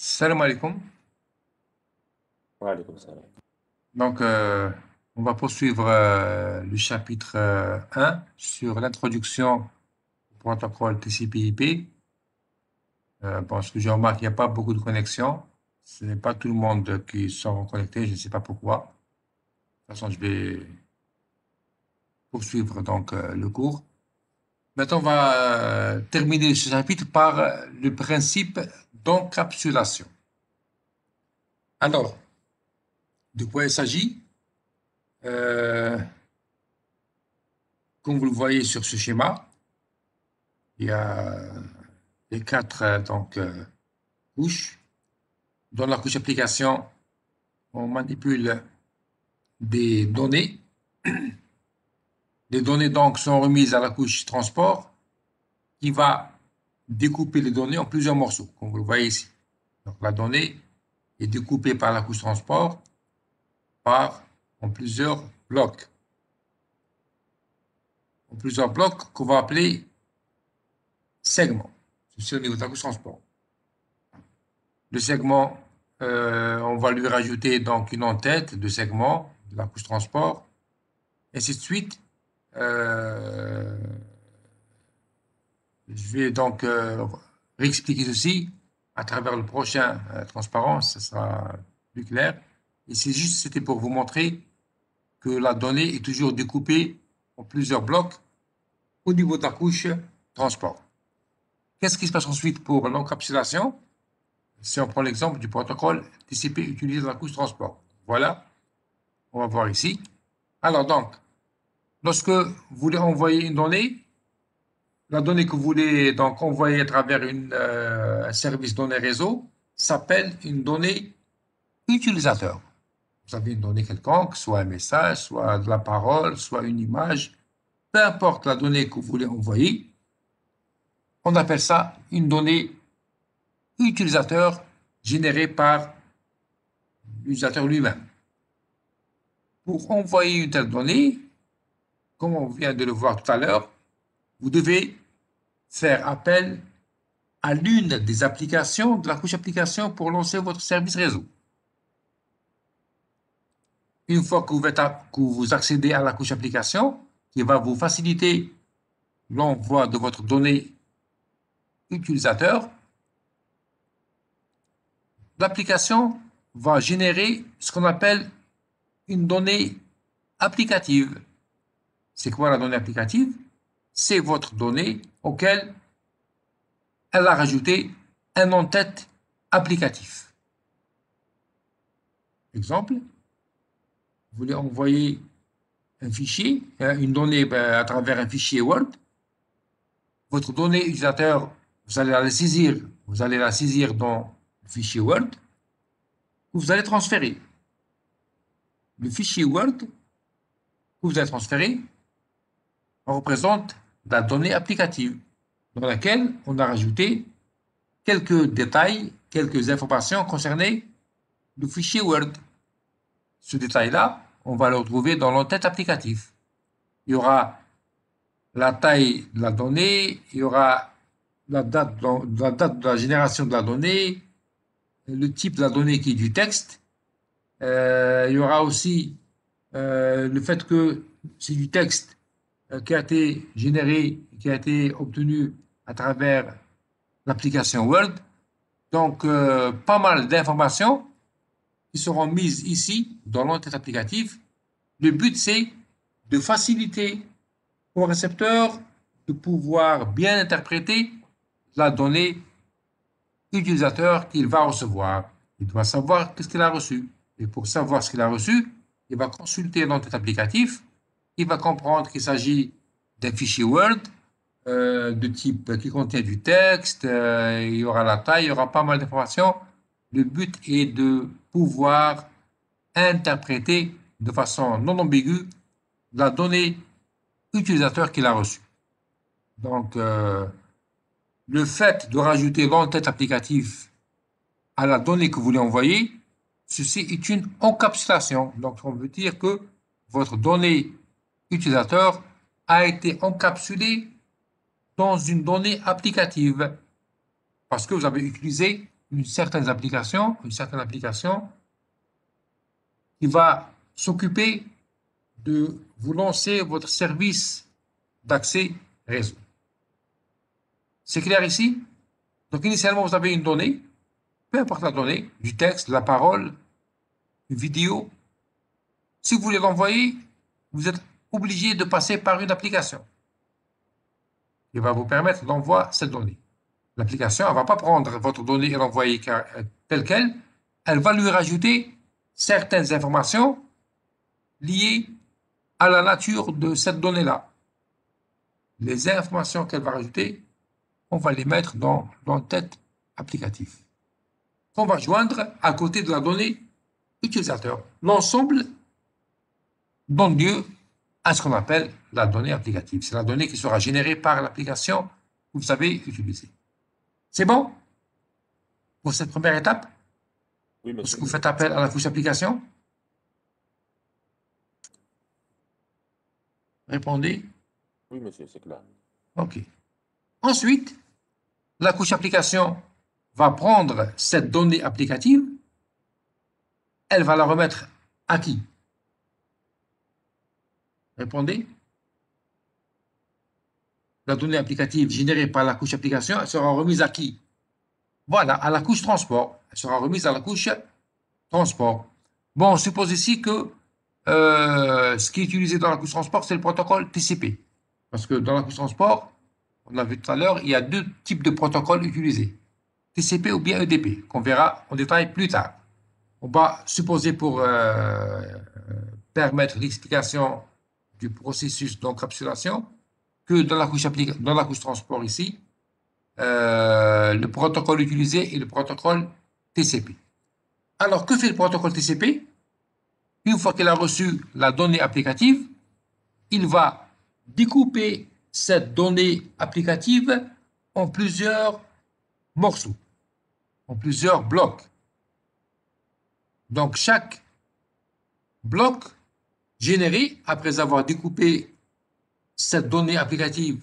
Salam alaikum. Waalaikum salam. Donc, on va poursuivre le chapitre 1 sur l'introduction au protocole TCP/IP. Parce que je remarque qu'il n'y a pas beaucoup de connexions. Ce n'est pas tout le monde qui sont connectés, je ne sais pas pourquoi. De toute façon, je vais poursuivre donc le cours. Maintenant, on va terminer ce chapitre par le principe d'encapsulation. Alors, de quoi il s'agit? Euh, Comme vous le voyez sur ce schéma, il y a les quatre couches. Dans la couche application, on manipule des données. Les données donc sont remises à la couche transport qui va découper les données en plusieurs morceaux, comme vous le voyez ici. Donc la donnée est découpée par la couche transport en blocs, en plusieurs blocs qu'on va appeler segments. C'est au niveau de la couche transport. Le segment, on va lui rajouter donc une en-tête de segment de la couche transport, et ainsi de suite. Euh, je vais donc réexpliquer ceci à travers le prochain transparence, ce sera plus clair. Et c'est juste, c'était pour vous montrer que la donnée est toujours découpée en plusieurs blocs au niveau de la couche transport. Qu'est-ce qui se passe ensuite pour l'encapsulation? Si on prend l'exemple du protocole TCP utilisé dans la couche transport. Voilà, on va voir ici. Alors donc, lorsque vous voulez envoyer une donnée, la donnée que vous voulez donc envoyer à travers un service données réseau s'appelle une donnée utilisateur. Vous avez une donnée quelconque, soit un message, soit de la parole, soit une image, peu importe la donnée que vous voulez envoyer, on appelle ça une donnée utilisateur générée par l'utilisateur lui-même. Pour envoyer une telle donnée, comme on vient de le voir tout à l'heure, vous devez faire appel à l'une des applications de la couche application pour lancer votre service réseau. Une fois que vous accédez à la couche application, qui va vous faciliter l'envoi de votre donnée utilisateur, l'application va générer ce qu'on appelle une donnée applicative. C'est quoi la donnée applicative? C'est votre donnée auquel elle a rajouté un en-tête applicatif. Exemple, vous voulez envoyer un fichier, une donnée à travers un fichier Word. Votre donnée utilisateur, vous allez la saisir dans le fichier Word, vous allez transférer. Le fichier Word que vous allez transférer représente la donnée applicative dans laquelle on a rajouté quelques détails, quelques informations concernant le fichier Word. Ce détail-là, on va le retrouver dans l'entête applicatif. Il y aura la taille de la donnée, il y aura la date de la génération de la donnée, le type de la donnée qui est du texte. Il y aura aussi le fait que c'est du texte qui a été généré, qui a été obtenu à travers l'application Word. Donc, pas mal d'informations qui seront mises ici dans l'entête applicative. Le but, c'est de faciliter au récepteur de pouvoir bien interpréter la donnée utilisateur qu'il va recevoir. Il doit savoir qu'est-ce qu'il a reçu. Et pour savoir ce qu'il a reçu, il va consulter l'entête applicatif. Il va comprendre qu'il s'agit d'un fichier Word de type qui contient du texte. Il y aura la taille, il y aura pas mal d'informations. Le but est de pouvoir interpréter de façon non ambiguë la donnée utilisateur qu'il a reçue. Donc, le fait de rajouter l'entête applicative à la donnée que vous voulez envoyer, ceci est une encapsulation. Donc, on veut dire que votre donnée utilisateur a été encapsulée dans une donnée applicative parce que vous avez utilisé une certaine application qui va s'occuper de vous lancer votre service d'accès réseau. C'est clair ici? Donc, initialement, vous avez une donnée, peu importe la donnée, du texte, de la parole, une vidéo. Si vous voulez l'envoyer, vous êtes obligé de passer par une application qui va vous permettre d'envoyer cette donnée. L'application, elle ne va pas prendre votre donnée et l'envoyer telle qu'elle. Elle va lui rajouter certaines informations liées à la nature de cette donnée-là. Les informations qu'elle va rajouter, on va les mettre dans l'entête applicative, qu'on va joindre à côté de la donnée utilisateur. L'ensemble donne lieu à ce qu'on appelle la donnée applicative. C'est la donnée qui sera générée par l'application que vous avez utilisée. C'est bon pour cette première étape? Oui, Est-ce que monsieur. vous faites appel à la couche application? Répondez. Oui, monsieur, c'est clair. OK. Ensuite, la couche application va prendre cette donnée applicative, elle va la remettre à qui? Répondez. La donnée applicative générée par la couche application, elle sera remise à qui? Voilà, à la couche transport. Elle sera remise à la couche transport. Bon, on suppose ici que ce qui est utilisé dans la couche transport, c'est le protocole TCP. Parce que dans la couche transport, on a vu tout à l'heure, il y a deux types de protocoles utilisés. TCP ou bien EDP, qu'on verra en détail plus tard. On va supposer pour permettre l'explication du processus d'encapsulation que dans la couche transport ici, le protocole utilisé est le protocole TCP. Alors, que fait le protocole TCP? Une fois qu'il a reçu la donnée applicative, il va découper cette donnée applicative en plusieurs morceaux, en plusieurs blocs. Donc, chaque bloc généré, après avoir découpé cette donnée applicative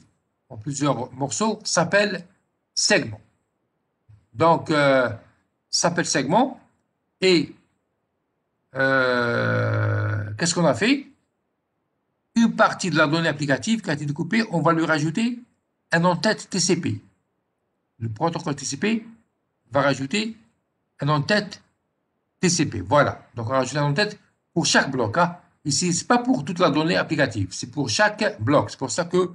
en plusieurs morceaux, s'appelle segment. Donc, s'appelle segment. Et qu'est-ce qu'on a fait? Une partie de la donnée applicative qui a été découpée, on va lui rajouter un en-tête TCP. Le protocole TCP va rajouter un en-tête TCP. Voilà. Donc, on va rajouter un en-tête pour chaque bloc. Hein. Ici, ce n'est pas pour toute la donnée applicative, c'est pour chaque bloc. C'est pour ça que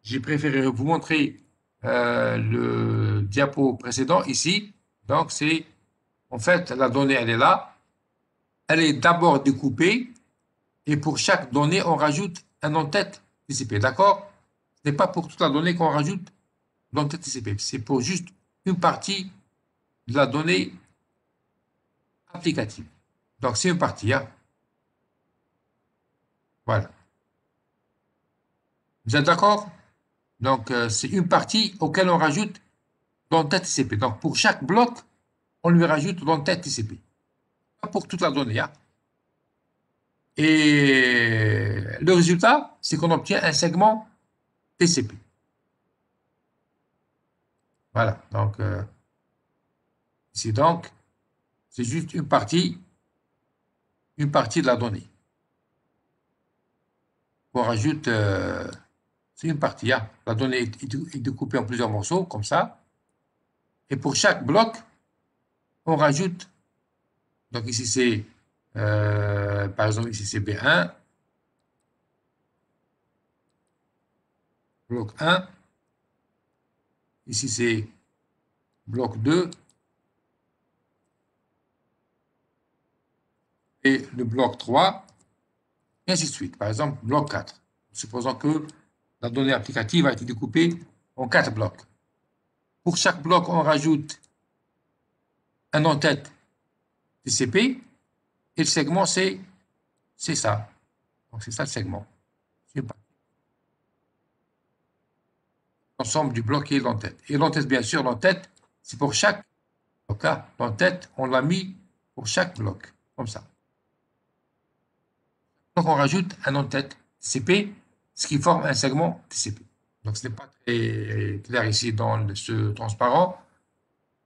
j'ai préféré vous montrer le diapo précédent ici. Donc, c'est en fait la donnée, elle est là. Elle est d'abord découpée et pour chaque donnée, on rajoute un en-tête TCP. D'accord? Ce n'est pas pour toute la donnée qu'on rajoute l'en-tête TCP. C'est pour juste une partie de la donnée applicative. Donc, c'est une partie. Hein. Voilà. Vous êtes d'accord? Donc, c'est une partie auquel on rajoute l'entête TCP. Donc, pour chaque bloc, on lui rajoute l'entête TCP. Pas pour toute la donnée. Hein. Et le résultat, c'est qu'on obtient un segment TCP. Voilà. Donc, ici, donc, c'est juste une partie de la donnée. On rajoute, c'est une partie. Hein. La donnée est découpée en plusieurs morceaux, comme ça. Et pour chaque bloc, on rajoute, donc ici c'est, par exemple ici c'est B1, bloc 1, ici c'est bloc 2, et le bloc 3, et ainsi de suite. Par exemple, bloc 4. Supposons que la donnée applicative a été découpée en 4 blocs. Pour chaque bloc, on rajoute un en-tête TCP, et le segment c'est ça. Donc c'est ça le segment. L'ensemble du bloc et l'entête. Et l'entête, bien sûr, l'entête, c'est pour chaque bloc. Hein. L'entête, on l'a mis pour chaque bloc, comme ça. Donc, on rajoute un en-tête TCP, ce qui forme un segment TCP. Donc, ce n'est pas très clair ici dans ce transparent.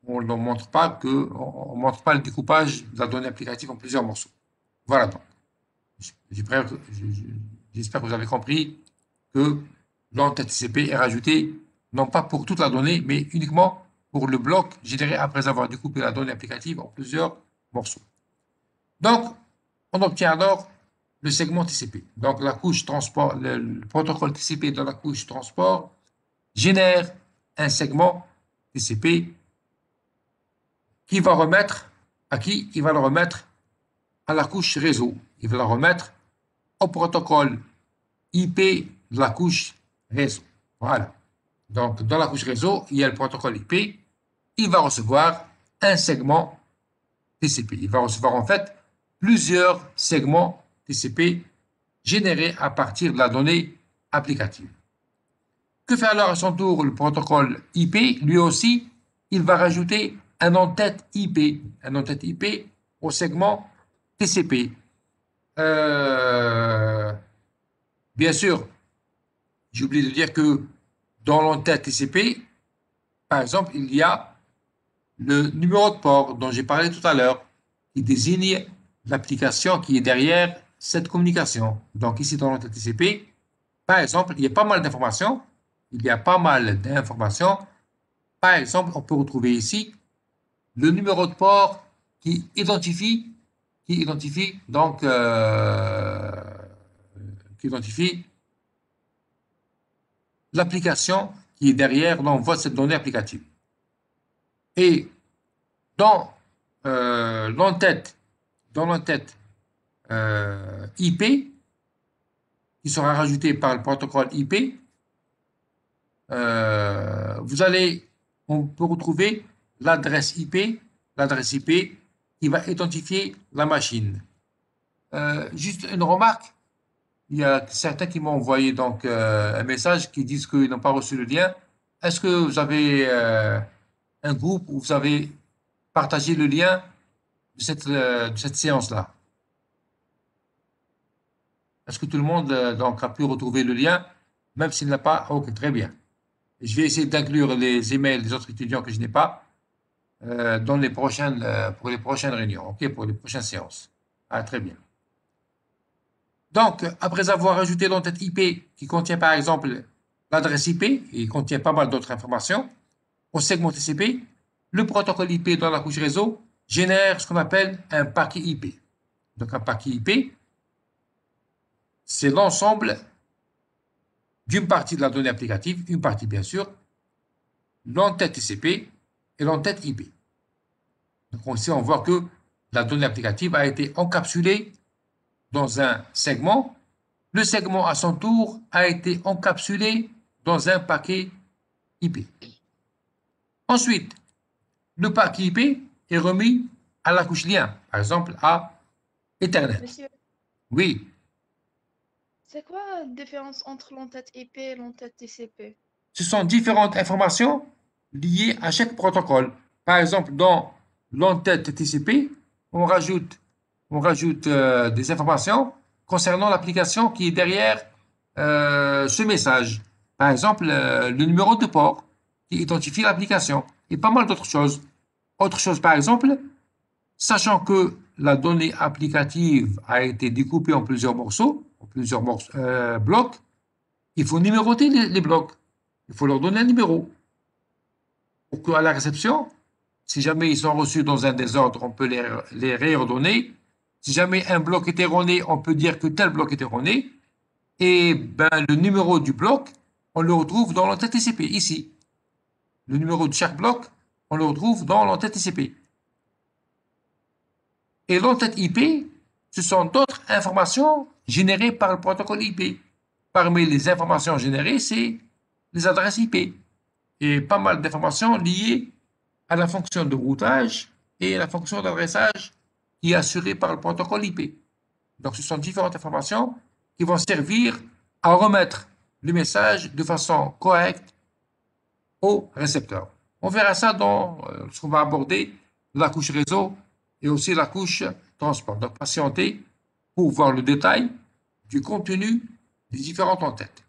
on ne montre pas on montre pas le découpage de la donnée applicative en plusieurs morceaux. Voilà donc. J'espère que vous avez compris que l'entête TCP est rajouté non pas pour toute la donnée, mais uniquement pour le bloc généré après avoir découpé la donnée applicative en plusieurs morceaux. Donc, on obtient alors le segment TCP. Donc, la couche transport, le protocole TCP dans la couche transport génère un segment TCP qui va remettre à qui? Il va le remettre à la couche réseau. Il va le remettre au protocole IP de la couche réseau. Voilà. Donc, dans la couche réseau, il y a le protocole IP. Il va recevoir un segment TCP. Il va recevoir en fait plusieurs segments TCP générés à partir de la donnée applicative. Que fait alors à son tour le protocole IP? Lui aussi, il va rajouter un en-tête IP, au segment TCP. Bien sûr, j'ai oublié de dire que dans l'entête TCP, par exemple, il y a le numéro de port dont j'ai parlé tout à l'heure, qui désigne l'application qui est derrière cette communication. Donc ici, dans l'entête TCP, par exemple, il y a pas mal d'informations. Par exemple, on peut retrouver ici le numéro de port qui identifie donc qui identifie l'application qui est derrière l'envoi de cette donnée applicative. Et dans l'entête IP, qui sera rajoutée par le protocole IP, on peut retrouver l'adresse IP qui va identifier la machine. Juste une remarque, il y a certains qui m'ont envoyé donc un message qui disent qu'ils n'ont pas reçu le lien. Est-ce que vous avez un groupe où vous avez partagé le lien de cette séance-là? Est-ce que tout le monde donc, a pu retrouver le lien, même s'il n'a pas? Ok, très bien. Je vais essayer d'inclure les emails des autres étudiants que je n'ai pas pour les prochaines réunions, ok, pour les prochaines séances. Ah, très bien. Donc, après avoir ajouté l'entête IP qui contient par exemple l'adresse IP et contient pas mal d'autres informations, au segment TCP, le protocole IP dans la couche réseau génère ce qu'on appelle un paquet IP. Donc, un paquet IP, c'est l'ensemble d'une partie de la donnée applicative, une partie bien sûr, l'entête TCP et l'entête IP. Donc ici, on voit que la donnée applicative a été encapsulée dans un segment. Le segment, à son tour, a été encapsulé dans un paquet IP. Ensuite, le paquet IP est remis à la couche lien, par exemple à Ethernet. Monsieur, Oui, c'est quoi la différence entre l'entête IP et l'entête TCP? ce sont différentes informations liées à chaque protocole. Par exemple, dans l'entête TCP, on rajoute des informations concernant l'application qui est derrière ce message. Par exemple, le numéro de port qui identifie l'application et pas mal d'autres choses. Autre chose, par exemple, sachant que la donnée applicative a été découpée en plusieurs morceaux, blocs, il faut numéroter les blocs. Il faut leur donner un numéro. Pour qu'à la réception, si jamais ils sont reçus dans un désordre, on peut les réordonner. Si jamais un bloc est erroné, on peut dire que tel bloc est erroné. Et ben, le numéro du bloc, on le retrouve dans l'entête TCP, ici. Le numéro de chaque bloc, on le retrouve dans l'entête TCP. Et l'entête IP, ce sont d'autres informations générées par le protocole IP. Parmi les informations générées, c'est les adresses IP et pas mal d'informations liées à la fonction de routage et à la fonction d'adressage qui est assurée par le protocole IP. Donc, ce sont différentes informations qui vont servir à remettre le message de façon correcte au récepteur. On verra ça dans ce qu'on va aborder, la couche réseau et aussi la couche transport. Donc, patientez pour voir le détail du contenu des différentes entêtes.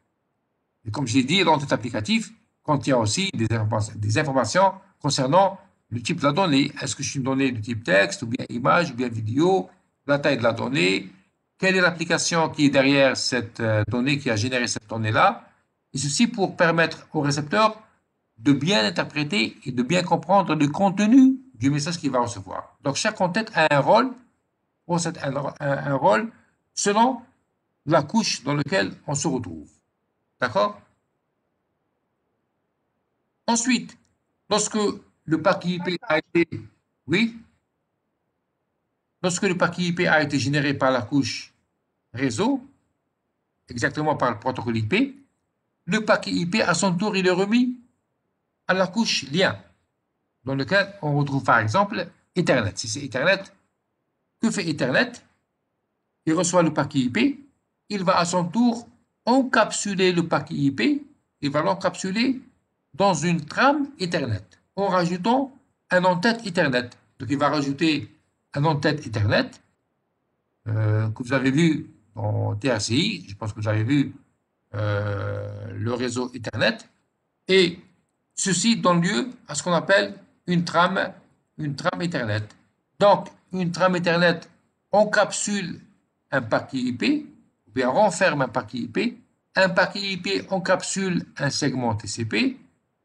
Et comme j'ai dit, l'entête applicative contient aussi des informations concernant le type de la donnée. Est-ce que c'est une donnée de type texte, ou bien image, ou bien vidéo, la taille de la donnée, quelle est l'application qui est derrière cette donnée, qui a généré cette donnée-là, et ceci pour permettre au récepteur de bien interpréter et de bien comprendre le contenu du message qu'il va recevoir. Donc, chaque en-tête a un rôle, un rôle selon la couche dans laquelle on se retrouve. D'accord? Ensuite, lorsque le paquet IP a été, oui, lorsque le paquet IP a été généré par la couche réseau, exactement par le protocole IP, le paquet IP à son tour il est remis à la couche lien, dans lequel on retrouve par exemple Ethernet. Si c'est Ethernet, que fait Ethernet? Il reçoit le paquet IP, il va à son tour encapsuler le paquet IP, il va l'encapsuler dans une trame Ethernet en rajoutant un en-tête Ethernet. Donc il va rajouter un en-tête Ethernet que vous avez vu en TRCI, je pense que vous avez vu le réseau Ethernet, et ceci donne lieu à ce qu'on appelle une trame Ethernet. Donc, une trame Ethernet encapsule un paquet IP, ou bien renferme un paquet IP. Un paquet IP encapsule un segment TCP,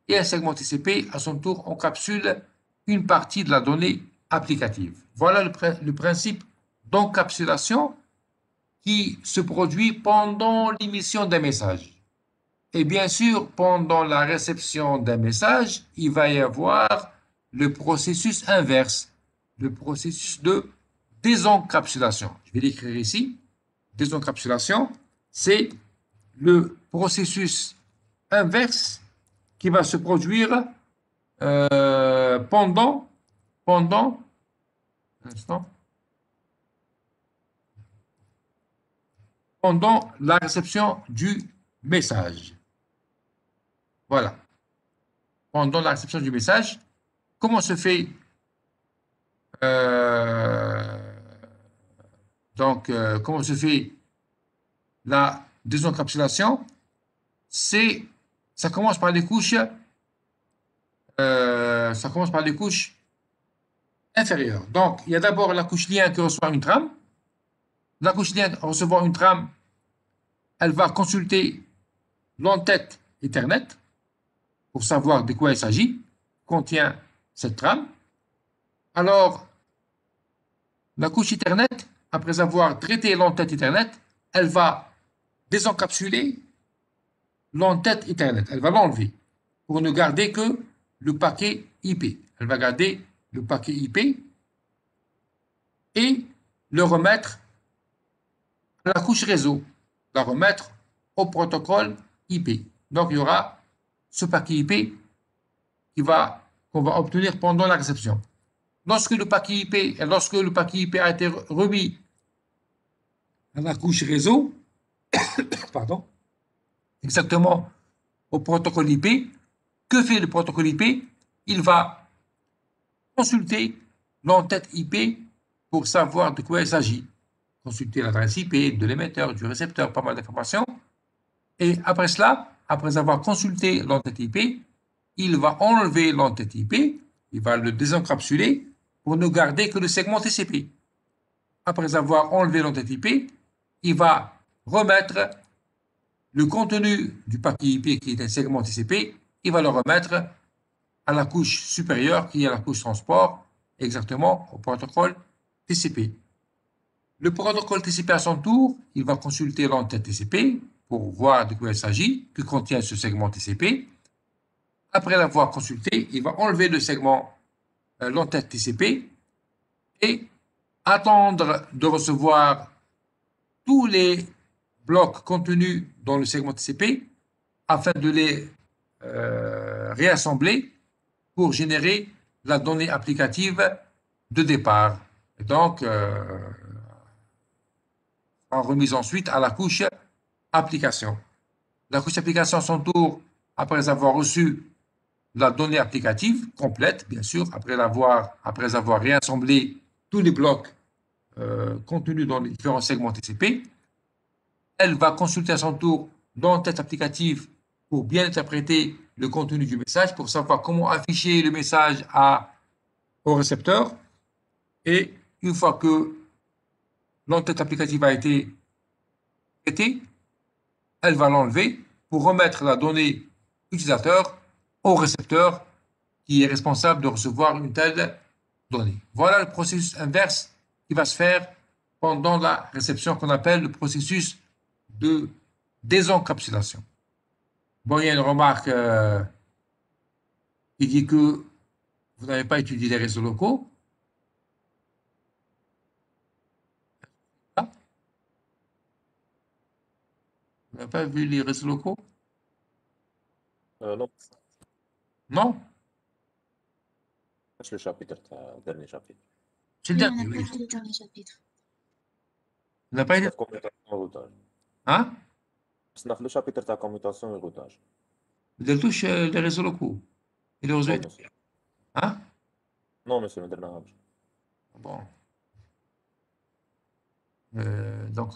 et un segment TCP, à son tour, encapsule une partie de la donnée applicative. Voilà le principe d'encapsulation qui se produit pendant l'émission d'un message. Et bien sûr, pendant la réception d'un message, il va y avoir le processus inverse, le processus de désencapsulation. Je vais l'écrire ici. Désencapsulation, c'est le processus inverse qui va se produire pendant la réception du message. Voilà. Pendant la réception du message, comment se fait comment se fait la désencapsulation? Ça commence par les couches inférieures. Donc, il y a d'abord la couche lien qui reçoit une trame. La couche lien recevant une trame, elle va consulter l'entête Ethernet pour savoir de quoi il s'agit, contient cette trame. Alors, la couche Ethernet, après avoir traité l'entête Ethernet, elle va désencapsuler l'entête Ethernet. Elle va l'enlever pour ne garder que le paquet IP. Elle va garder le paquet IP et le remettre à la couche réseau, la remettre au protocole IP. Donc, il y aura ce paquet IP qu'on va obtenir pendant la réception. Lorsque le paquet IP a été remis à la couche réseau, pardon, exactement au protocole IP, que fait le protocole IP? Il va consulter l'entête IP pour savoir de quoi il s'agit. Consulter l'adresse IP de l'émetteur, du récepteur, pas mal d'informations. Et après cela, après avoir consulté l'entête IP, il va enlever l'entête IP, il va le désencapsuler pour ne garder que le segment TCP. Après avoir enlevé l'entête IP, il va remettre le contenu du paquet IP qui est un segment TCP, il va le remettre à la couche supérieure qui est la couche transport, exactement au protocole TCP. Le protocole TCP à son tour, il va consulter l'entête TCP pour voir de quoi il s'agit, que contient ce segment TCP. Après l'avoir consulté, il va enlever le segment, l'entête TCP et attendre de recevoir tous les blocs contenus dans le segment TCP afin de les réassembler pour générer la donnée applicative de départ. Et donc, en remise ensuite à la couche application. La couche application, à son tour, après avoir reçu la donnée applicative complète, bien sûr, après avoir réassemblé tous les blocs contenus dans les différents segments TCP, elle va consulter à son tour l'entête applicative pour bien interpréter le contenu du message, pour savoir comment afficher le message à au récepteur. Et une fois que l'entête applicative a été traitée, elle va l'enlever pour remettre la donnée utilisateur au récepteur qui est responsable de recevoir une telle donnée. Voilà le processus inverse qui va se faire pendant la réception qu'on appelle le processus de désencapsulation. Bon, il y a une remarque qui dit que vous n'avez pas étudié les réseaux locaux. Ah, vous n'avez pas vu les réseaux locaux? Non, Non? c'est le chapitre, le dernier chapitre. C'est le Oui, on dernier, n'a pas oui. vu le dernier chapitre. Vous n'avez pas été... La commutation et routage. Hein? C'est le chapitre de la commutation et routage. Vous touche les réseaux locaux. Et les réseaux... Non, monsieur. Hein? Non, monsieur, le dernier chapitre. Bon. Donc,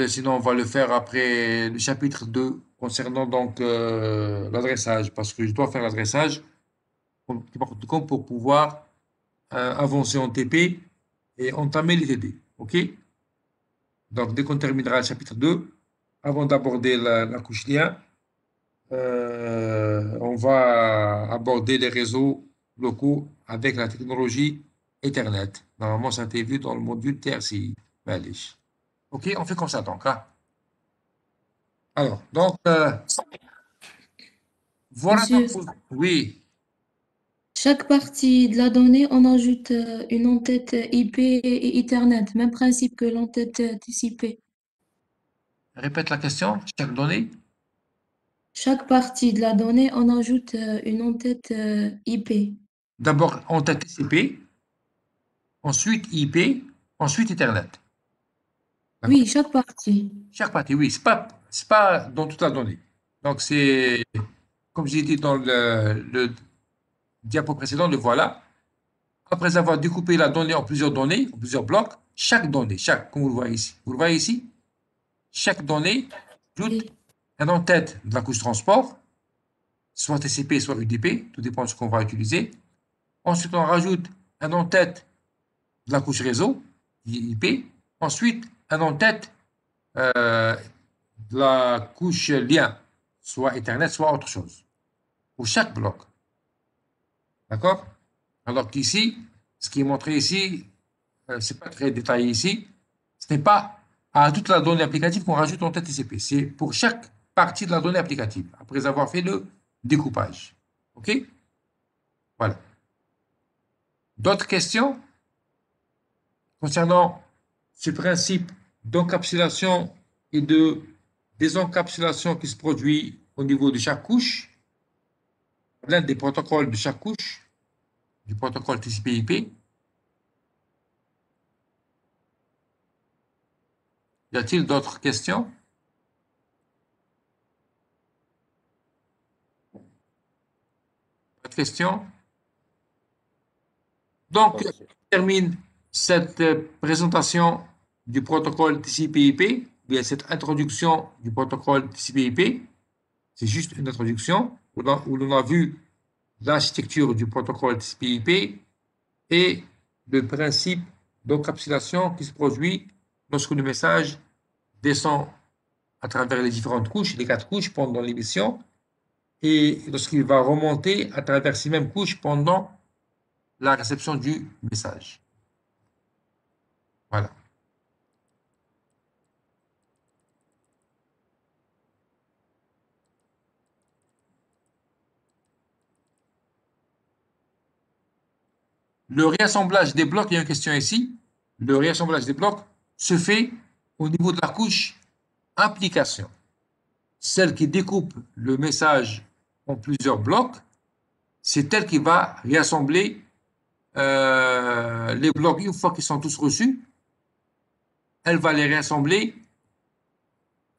sinon, on va le faire après le chapitre 2 concernant donc l'adressage, parce que je dois faire l'adressage comme pour pouvoir avancer en TP et entamer les TD. OK? Donc, dès qu'on terminera le chapitre 2, avant d'aborder la couche lien, on va aborder les réseaux locaux avec la technologie Ethernet. Normalement, ça a été vu dans le module TRCI. Allez. OK, on fait comme ça donc. Hein. Alors, donc, voilà. Monsieur, Oui, chaque partie de la donnée, on ajoute une entête IP et Ethernet, même principe que l'entête TCP. répète la question. Chaque donnée. Chaque partie de la donnée, on ajoute une entête IP. D'abord, on tête TCP, ensuite IP, ensuite Ethernet. D'accord? Oui, chaque partie. Chaque partie, oui, c'est pas dans toute la donnée. Donc, c'est, comme j'ai dit dans le diapo précédent, le voilà. Après avoir découpé la donnée en plusieurs données, en plusieurs blocs, chaque donnée, comme vous le voyez ici, chaque donnée ajoute Oui. un en-tête de la couche transport, soit TCP, soit UDP, tout dépend de ce qu'on va utiliser. Ensuite, on rajoute un en-tête de la couche réseau, IP. Ensuite, un en-tête de la couche lien, soit Ethernet, soit autre chose, pour chaque bloc. D'accord? Alors qu'ici, ce qui est montré ici, ce n'est pas très détaillé ici, ce n'est pas à toute la donnée applicative qu'on rajoute en tête TCP, c'est pour chaque partie de la donnée applicative, après avoir fait le découpage. OK? Voilà. D'autres questions concernant ce principe d'encapsulation et de désencapsulation qui se produit au niveau de chaque couche, l'un des protocoles de chaque couche, du protocole TCP/IP. Y a-t-il d'autres questions? Pas de questions? Donc, Non, on monsieur. termine cette présentation du protocole TCP/IP, bien cette introduction du protocole TCP/IP. C'est juste une introduction où l'on a vu l'architecture du protocole TCP/IP et le principe d'encapsulation qui se produit lorsque le message descend à travers les différentes couches, les 4 couches pendant l'émission, et lorsqu'il va remonter à travers ces mêmes couches pendant la réception du message. Voilà. Le réassemblage des blocs, il y a une question ici. Le réassemblage des blocs se fait au niveau de la couche application. Celle qui découpe le message en plusieurs blocs, c'est elle qui va réassembler les blocs une fois qu'ils sont tous reçus. Elle va les réassembler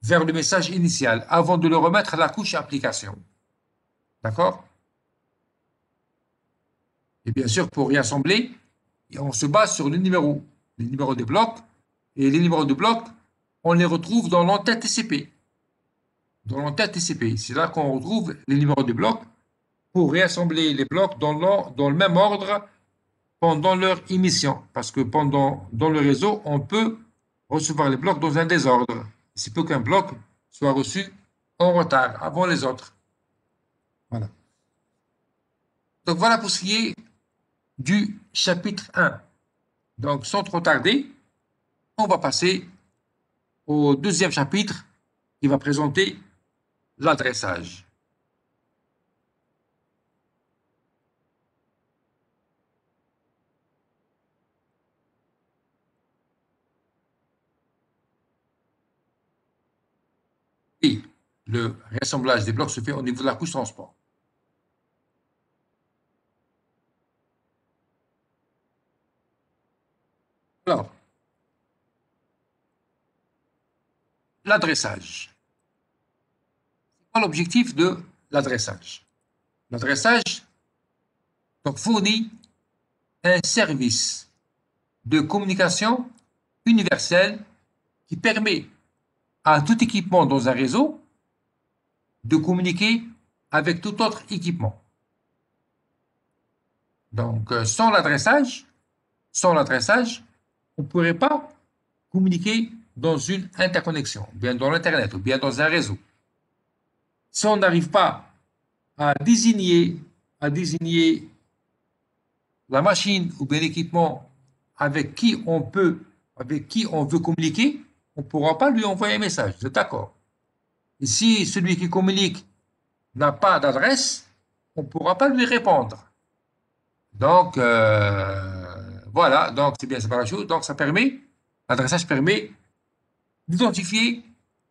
vers le message initial avant de le remettre à la couche application. D'accord? Et bien sûr, pour réassembler, on se base sur les numéros des blocs. Et les numéros de blocs, on les retrouve dans l'entête TCP. Dans l'entête TCP, c'est là qu'on retrouve les numéros de blocs pour réassembler les blocs dans le même ordre pendant leur émission. Parce que dans le réseau, on peut recevoir les blocs dans un désordre. Il se peut qu'un bloc soit reçu en retard, avant les autres. Voilà. Donc voilà pour ce qui est du chapitre 1. Donc sans trop tarder, on va passer au deuxième chapitre qui va présenter l'adressage. Et le réassemblage des blocs se fait au niveau de la couche transport. Alors, l'adressage. C'est quoi l'objectif de l'adressage? L'adressage fournit un service de communication universelle qui permet à tout équipement dans un réseau de communiquer avec tout autre équipement. Donc, sans l'adressage, on ne pourrait pas communiquer dans une interconnexion, ou bien dans l'Internet, ou bien dans un réseau. Si on n'arrive pas à désigner la machine ou bien l'équipement avec qui on veut communiquer, on ne pourra pas lui envoyer un message. Vous êtes d'accord? Et si celui qui communique n'a pas d'adresse, on ne pourra pas lui répondre. Donc, voilà, donc c'est bien, c'est pas la chose. Donc, l'adressage permet d'identifier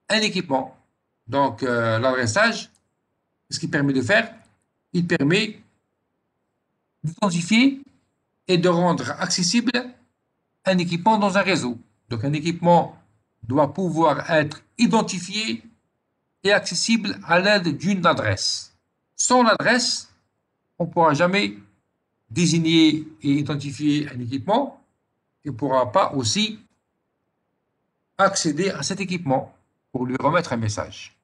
un équipement. Donc, l'adressage, ce qu'il permet de faire, il permet d'identifier et de rendre accessible un équipement dans un réseau. Donc, un équipement doit pouvoir être identifié et accessible à l'aide d'une adresse. Sans l'adresse, on ne pourra jamais désigner et identifier un équipement et ne pourra pas aussi accéder à cet équipement pour lui remettre un message.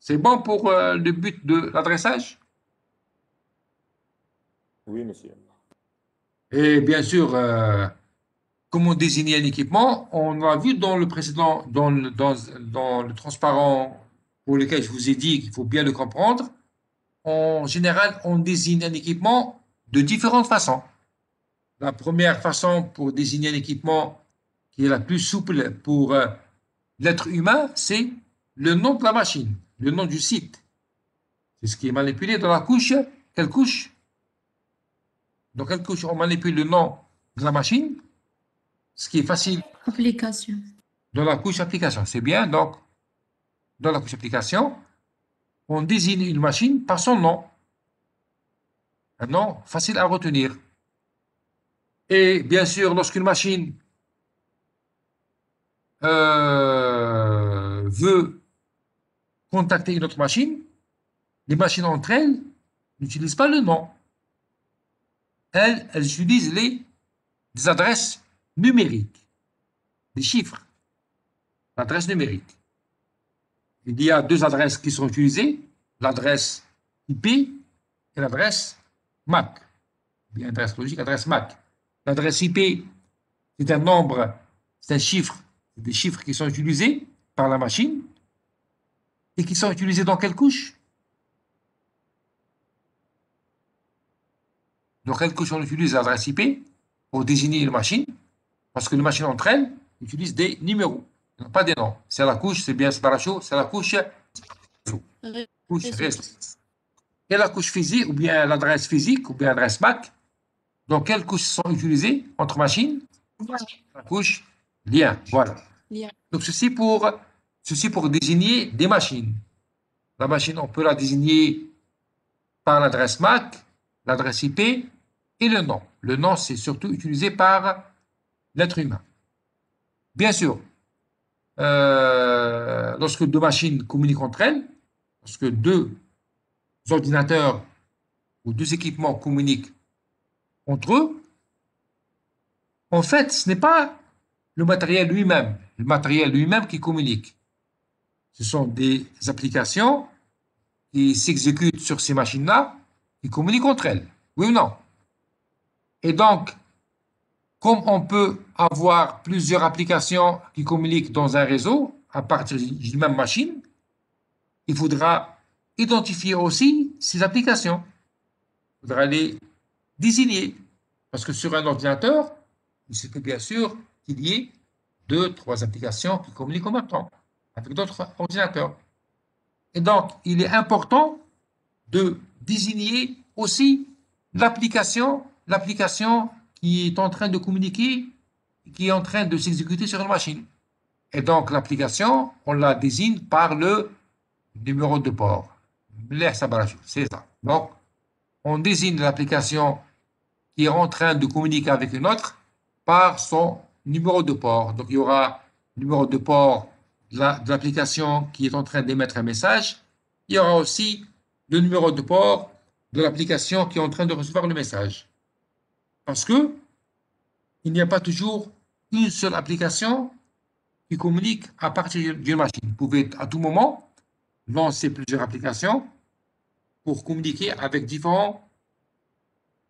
C'est bon pour le but de l'adressage? Oui, monsieur. Et bien sûr, comment désigner un équipement? On l'a vu dans le précédent, dans le transparent pour lequel je vous ai dit qu'il faut bien le comprendre. En général, on désigne un équipement de différentes façons. La première façon pour désigner un équipement qui est la plus souple pour l'être humain, c'est le nom de la machine, le nom du site. C'est ce qui est manipulé dans la couche. Quelle couche? Dans quelle couche on manipule le nom de la machine? Ce qui est facile. Application. Dans la couche application. C'est bien. Donc, dans la couche application, on désigne une machine par son nom. Un nom facile à retenir. Et bien sûr, lorsqu'une machine veut contacter une autre machine, les machines entre elles n'utilisent pas le nom. Elles utilisent des adresses numériques, des chiffres, l'adresse numérique. Il y a deux adresses qui sont utilisées, l'adresse IP et l'adresse MAC. Bien, adresse logique, adresse MAC. L'adresse IP, c'est un nombre, c'est un chiffre, c'est des chiffres qui sont utilisés par la machine et qui sont utilisés dans quelle couche? Dans quelle couche on utilise l'adresse IP pour désigner une machine? Parce que les machines entre elles utilisent des numéros, pas des noms. C'est la couche, c'est bien, c'est pas la chose, c'est la couche réseau. Et la couche physique, ou bien l'adresse physique, ou bien l'adresse MAC, dans quelles couches sont utilisées entre machines? La couche lien, voilà. Donc ceci pour désigner des machines. La machine, on peut la désigner par l'adresse MAC, l'adresse IP et le nom. Le nom, c'est surtout utilisé par l'être humain. Bien sûr, lorsque deux machines communiquent entre elles, lorsque deux ordinateurs ou deux équipements communiquent entre eux, en fait, ce n'est pas le matériel lui-même qui communique. Ce sont des applications qui s'exécutent sur ces machines-là, qui communiquent entre elles. Oui ou non? Et donc, comme on peut avoir plusieurs applications qui communiquent dans un réseau à partir d'une même machine, il faudra identifier aussi ces applications. Il faudra les désigner. Parce que sur un ordinateur, il se peut bien sûr qu'il y ait 2, 3 applications qui communiquent en même temps avec d'autres ordinateurs. Et donc, il est important de désigner aussi l'application qui est en train de communiquer, qui est en train de s'exécuter sur une machine. Et donc, l'application, on la désigne par le numéro de port. C'est ça. Donc, on désigne l'application qui est en train de communiquer avec une autre par son numéro de port. Donc, il y aura le numéro de port de l'application qui est en train d'émettre un message. Il y aura aussi le numéro de port de l'application qui est en train de recevoir le message. Parce que il n'y a pas toujours une seule application qui communique à partir d'une machine. Vous pouvez à tout moment lancer plusieurs applications pour communiquer avec différents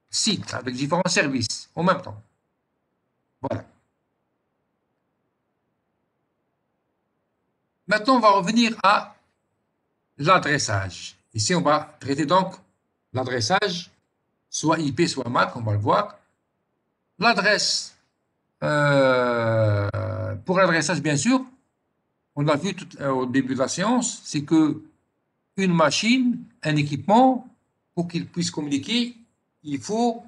sites, avec différents services en même temps. Voilà. Maintenant, on va revenir à l'adressage. Ici, on va traiter donc l'adressage, soit IP, soit MAC, on va le voir. L'adresse, pour l'adressage, bien sûr, on l'a vu au début de la séance, c'est que une machine, un équipement, pour qu'il puisse communiquer, il faut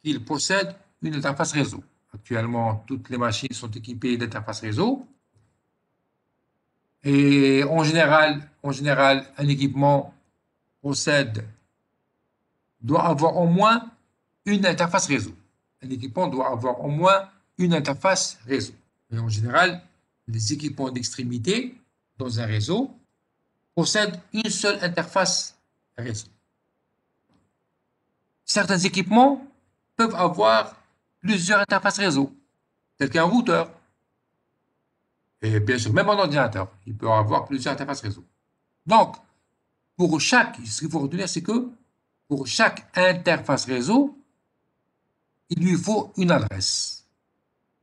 qu'il possède une interface réseau. Actuellement, toutes les machines sont équipées d'interfaces réseau. Et en général, un équipement doit avoir au moins une interface réseau. Un équipement doit avoir au moins une interface réseau. Et en général, les équipements d'extrémité dans un réseau possèdent une seule interface réseau. Certains équipements peuvent avoir plusieurs interfaces réseau, tel qu'un routeur. Et bien sûr, même un ordinateur, il peut avoir plusieurs interfaces réseau. Donc, ce qu'il faut retenir, c'est que pour chaque interface réseau, il lui faut une adresse.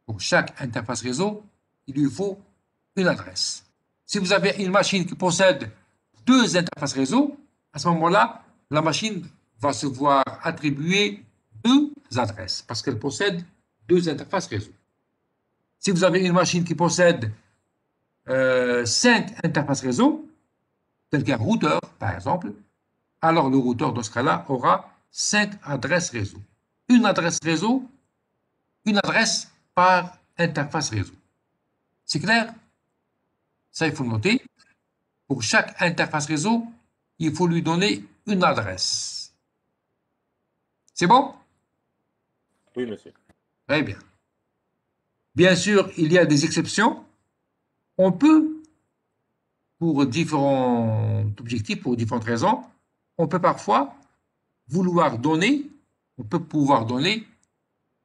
Pour chaque interface réseau, il lui faut une adresse. Si vous avez une machine qui possède 2 interfaces réseau, à ce moment-là, la machine va se voir attribuer 2 adresses parce qu'elle possède 2 interfaces réseau. Si vous avez une machine qui possède 5 interfaces réseau, tel qu'un routeur, par exemple, alors le routeur, dans ce cas-là, aura 5 adresses réseau. Une adresse réseau, une adresse par interface réseau. C'est clair? Ça, il faut le noter. Pour chaque interface réseau, il faut lui donner une adresse. C'est bon? Oui, monsieur. Très bien. Bien sûr, il y a des exceptions. On peut, pour différents objectifs, pour différentes raisons, on peut parfois pouvoir donner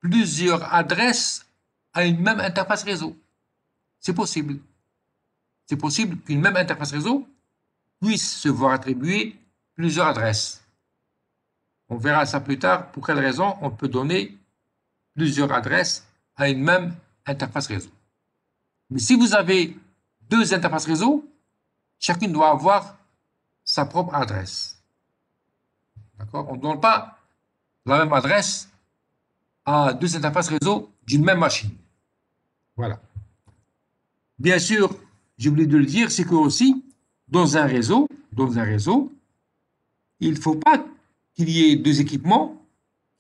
plusieurs adresses à une même interface réseau. C'est possible. C'est possible qu'une même interface réseau puisse se voir attribuer plusieurs adresses. On verra ça plus tard, pour quelles raisons on peut donner plusieurs adresses à une même interface réseau. Mais si vous avez 2 interfaces réseau, chacune doit avoir sa propre adresse. D'accord? On ne donne pas la même adresse à 2 interfaces réseau d'une même machine. Voilà. Bien sûr, j'ai oublié de le dire, c'est que aussi, dans un réseau, il ne faut pas qu'il y ait 2 équipements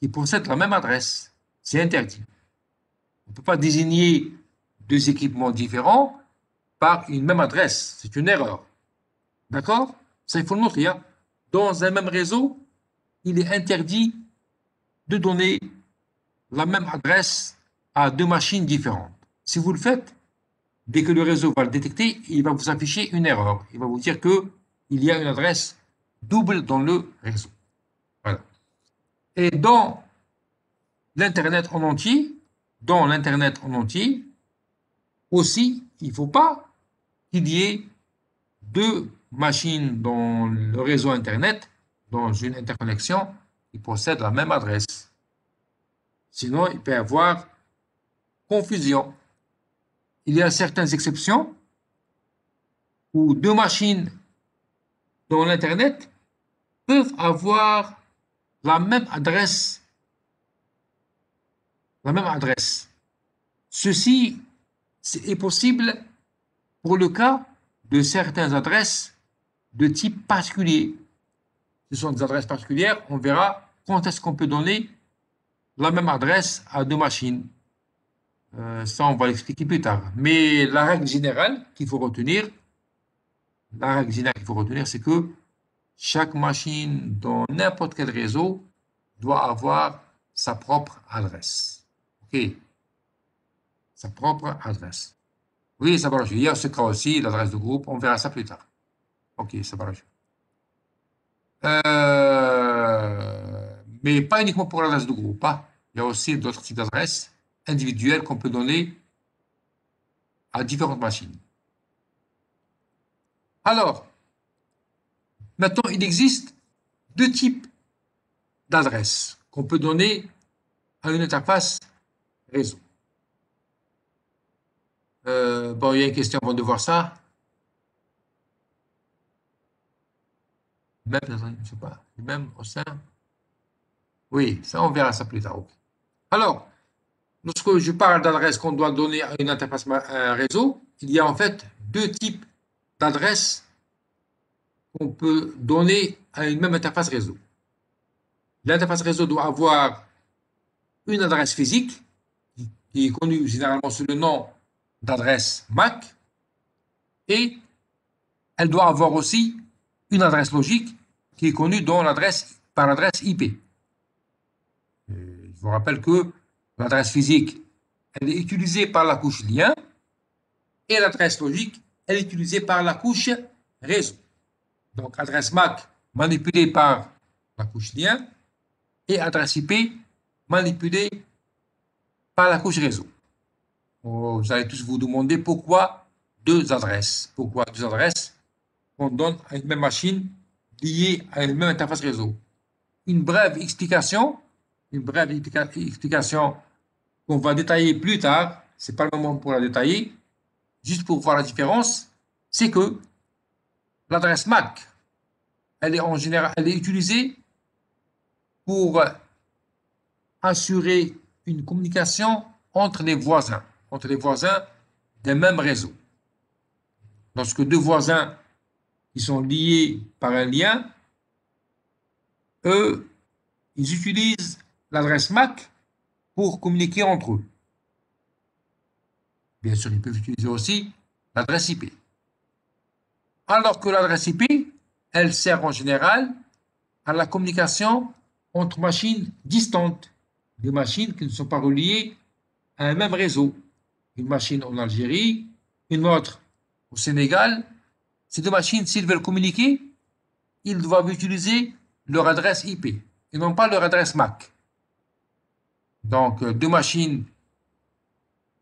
qui possèdent la même adresse. C'est interdit. On ne peut pas désigner 2 équipements différents par une même adresse. C'est une erreur. D'accord? Ça, il faut le noter. Hein? Dans un même réseau, il est interdit de donner la même adresse à 2 machines différentes. Si vous le faites, dès que le réseau va le détecter, il va vous afficher une erreur. Il va vous dire qu'il y a une adresse double dans le réseau. Voilà. Et dans l'Internet en entier, aussi, il ne faut pas qu'il y ait 2 machine dans le réseau Internet, dans une interconnexion, qui possède la même adresse. Sinon, il peut y avoir confusion. Il y a certaines exceptions où deux machines dans l'Internet peuvent avoir la même adresse. Ceci est possible pour le cas de certaines adresses de type particulier. Ce sont des adresses particulières. On verra quand est-ce qu'on peut donner la même adresse à deux machines. Ça, on va l'expliquer plus tard. Mais la règle générale qu'il faut retenir, c'est que chaque machine dans n'importe quel réseau doit avoir sa propre adresse. OK. Sa propre adresse. Oui, ça va rajouter. Il y a ce cas aussi, l'adresse de groupe. On verra ça plus tard. OK, ça va rajouter. Mais pas uniquement pour l'adresse de groupe. Hein. Il y a aussi d'autres types d'adresses individuelles qu'on peut donner à différentes machines. Alors, maintenant, il existe deux types d'adresses qu'on peut donner à une interface réseau. Bon, il y a une question avant de voir ça. Même, je ne sais pas, même au sein. Oui, ça, on verra ça plus tard. Okay. Alors, lorsque je parle d'adresse qu'on doit donner à une interface réseau, il y a en fait deux types d'adresses qu'on peut donner à une même interface réseau. L'interface réseau doit avoir une adresse physique qui est connue généralement sous le nom d'adresse MAC et elle doit avoir aussi une adresse logique qui est connue par l'adresse IP. Je vous rappelle que l'adresse physique, elle est utilisée par la couche lien et l'adresse logique, elle est utilisée par la couche réseau. Donc, adresse MAC manipulée par la couche lien et adresse IP manipulée par la couche réseau. Vous allez tous vous demander pourquoi deux adresses. Pourquoi deux adresses qu'on donne à une même machine liée à une même interface réseau. Une brève explication qu'on va détailler plus tard. Ce n'est pas le moment pour la détailler. Juste pour voir la différence, c'est que l'adresse MAC, elle est en général, elle est utilisée pour assurer une communication entre les voisins d'un même réseau. Lorsque deux voisins qui sont liés par un lien, eux, ils utilisent l'adresse MAC pour communiquer entre eux. Bien sûr, ils peuvent utiliser aussi l'adresse IP. Alors que l'adresse IP, elle sert en général à la communication entre machines distantes, des machines qui ne sont pas reliées à un même réseau. Une machine en Algérie, une autre au Sénégal. Ces deux machines, s'ils veulent communiquer, ils doivent utiliser leur adresse IP et non pas leur adresse MAC. Donc, deux machines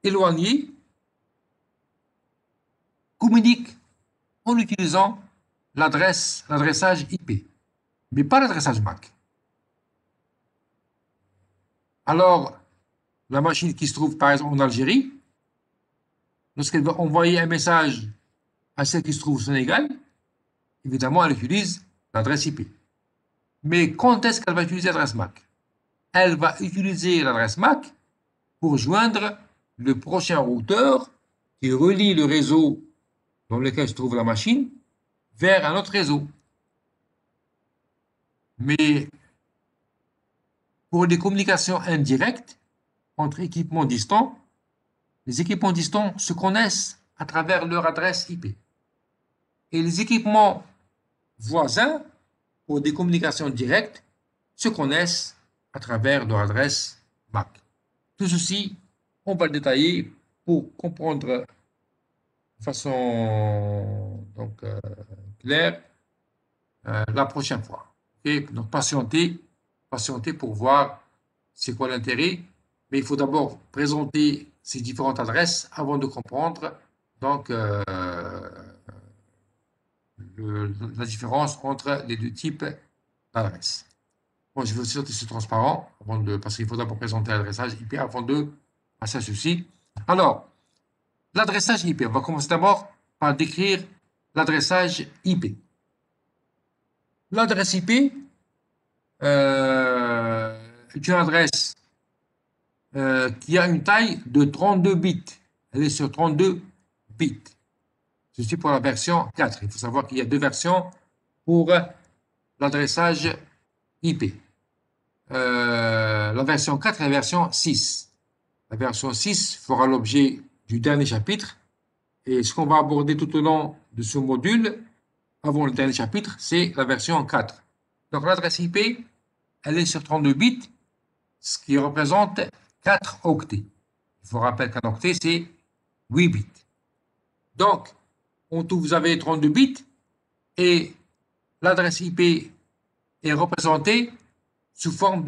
éloignées communiquent en utilisant l'adressage IP, mais pas l'adressage MAC. Alors, la machine qui se trouve par exemple en Algérie, lorsqu'elle va envoyer un message à celle qui se trouve au Sénégal, évidemment, elle utilise l'adresse IP. Mais quand est-ce qu'elle va utiliser l'adresse MAC? Elle va utiliser l'adresse MAC pour joindre le prochain routeur qui relie le réseau dans lequel se trouve la machine vers un autre réseau. Mais pour des communications indirectes entre équipements distants, les équipements distants se connaissent à travers leur adresse IP. Et les équipements voisins, pour des communications directes, se connaissent à travers leur adresse MAC. Tout ceci, on va le détailler pour comprendre de façon claire la prochaine fois. Okay? Donc, patientez pour voir c'est quoi l'intérêt, mais il faut d'abord présenter ces différentes adresses avant de comprendre donc la différence entre les deux types d'adresses. Bon, je vais aussi sortir ce transparent parce qu'il faut d'abord présenter l'adressage IP avant de passer à ceci. Alors, l'adressage IP, on va commencer d'abord par décrire l'adressage IP. L'adresse IP est une adresse qui a une taille de 32 bits. Elle est sur 32 bits. Ceci pour la version 4. Il faut savoir qu'il y a deux versions pour l'adressage IP. La version 4 et la version 6. La version 6 fera l'objet du dernier chapitre. Et ce qu'on va aborder tout au long de ce module, avant le dernier chapitre, c'est la version 4. Donc l'adresse IP, elle est sur 32 bits, ce qui représente 4 octets. Il faut rappeler qu'un octet, c'est 8 bits. Donc, en tout, vous avez 32 bits et l'adresse IP est représentée sous forme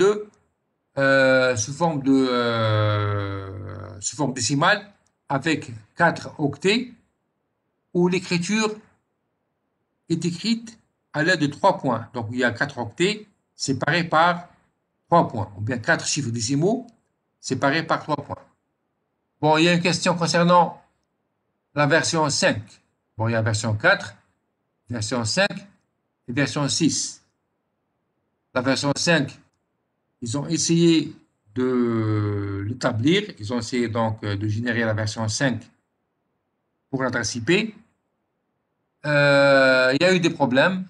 décimale avec 4 octets où l'écriture est écrite à l'aide de 3 points. Donc, il y a 4 octets séparés par 3 points, ou bien 4 chiffres décimaux séparés par 3 points. Bon, il y a une question concernant la version 5. Bon, il y a version 4, version 5 et version 6. La version 5, ils ont essayé de l'établir. Ils ont essayé donc de générer la version 5 pour l'adresse IP. Il y a eu des problèmes.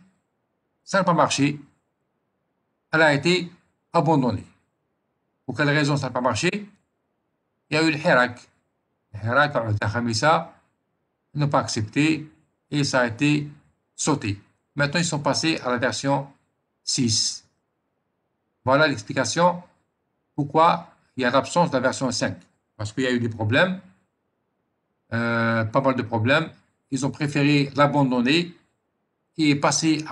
Ça n'a pas marché. Elle a été abandonnée. Pour quelle raison ça n'a pas marché? Il y a eu le Hirak. Le Hirak, la Khamisa, n'a pas accepté et ça a été sauté. Maintenant, ils sont passés à la version 6. Voilà l'explication pourquoi il y a l'absence de la version 5. Parce qu'il y a eu des problèmes, pas mal de problèmes. Ils ont préféré l'abandonner et passer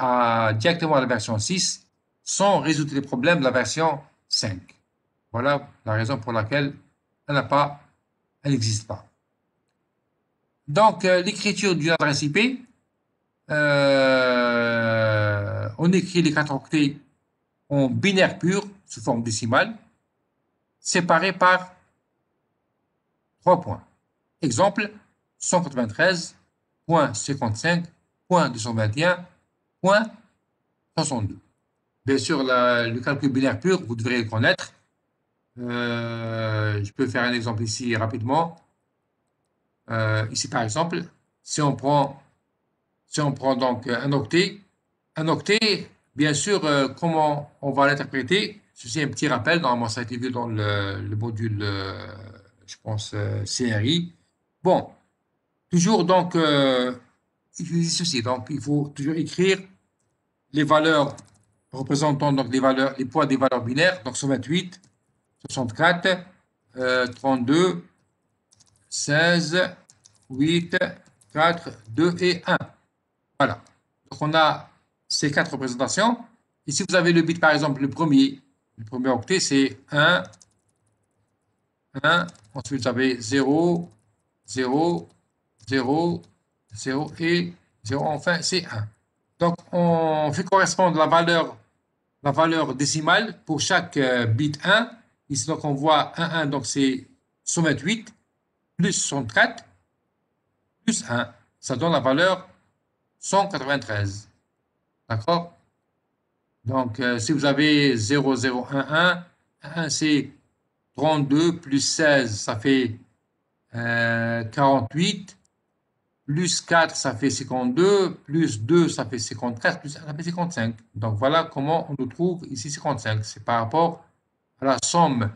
directement à la version 6 sans résoudre les problèmes de la version 5. Voilà la raison pour laquelle elle n'existe pas. Donc, l'écriture d'une adresse IP, on écrit les 4 octets en binaire pur, sous forme décimale, séparés par 3 points. Exemple, 193.55.221.62. Bien sûr, le calcul binaire pur, vous devrez le connaître. Je peux faire un exemple ici rapidement. Ici, par exemple, si on prend donc un octet, bien sûr, comment on va l'interpréter? Ceci est un petit rappel, normalement ça a été vu dans le module, je pense, CRI. Bon, toujours donc, utiliser ceci. Donc, il faut toujours écrire les valeurs représentant donc les poids des valeurs binaires, donc 128, 64, 32, 16, 8, 4, 2 et 1. Voilà. Donc, on a ces 4 représentations. Ici, vous avez le bit, par exemple, le premier octet, c'est 1, 1. Ensuite, vous avez 0, 0, 0, 0 et 0. Enfin, c'est 1. Donc, on fait correspondre la valeur décimale pour chaque bit 1. Ici, donc, on voit 1, 1, donc c'est 128 plus 64 plus 1. Ça donne la valeur 193. D'accord? Donc, si vous avez 0, 0, 1, 1, 1 c'est 32 plus 16, ça fait 48, plus 4, ça fait 52, plus 2, ça fait 54, plus 1, ça fait 55. Donc, voilà comment on nous trouve ici 55. C'est par rapport à la somme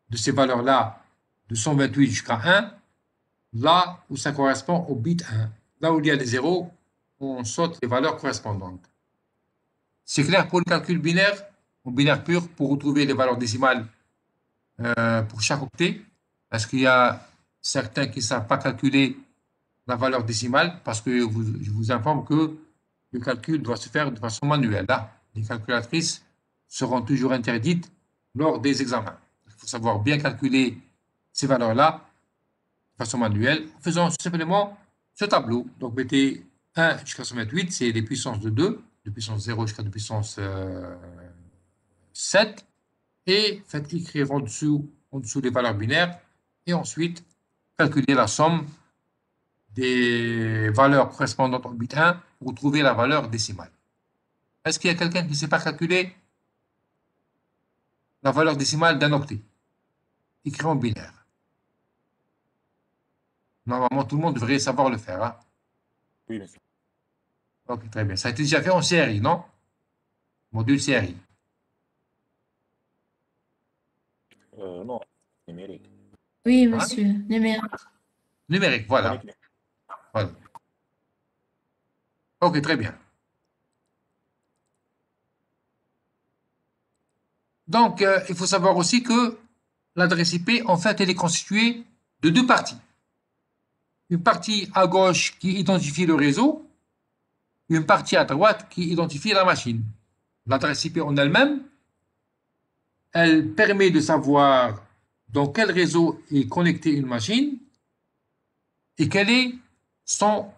de ces valeurs-là, de 128 jusqu'à 1, là où ça correspond au bit 1. Là où il y a des zéros, on saute les valeurs correspondantes. C'est clair pour le calcul binaire, en binaire pur, pour retrouver les valeurs décimales pour chaque octet, parce qu'il y a certains qui ne savent pas calculer la valeur décimale, parce que je vous informe que le calcul doit se faire de façon manuelle. Là, les calculatrices seront toujours interdites lors des examens. Il faut savoir bien calculer ces valeurs-là de façon manuelle, en faisant simplement ce tableau. Donc, mettez 1 jusqu'à 128, c'est les puissances de 2, de puissance 0 jusqu'à de puissance 7. Et faites écrire en dessous les valeurs binaires. Et ensuite, calculer la somme des valeurs correspondantes au bit 1 pour trouver la valeur décimale. Est-ce qu'il y a quelqu'un qui ne sait pas calculer la valeur décimale d'un octet écrit en binaire? Normalement, tout le monde devrait savoir le faire. Hein? Oui, monsieur. Ok, très bien. Ça a été déjà fait en série, non? Module série. Non, numérique. Oui, Hein? monsieur. Numérique. Numérique, voilà. Mécanique. Voilà. Ok, très bien. Donc, il faut savoir aussi que l'adresse IP, en fait, elle est constituée de deux parties. Une partie à gauche qui identifie le réseau, et une partie à droite qui identifie la machine. L'adresse IP en elle-même, elle permet de savoir dans quel réseau est connectée une machine et quel est son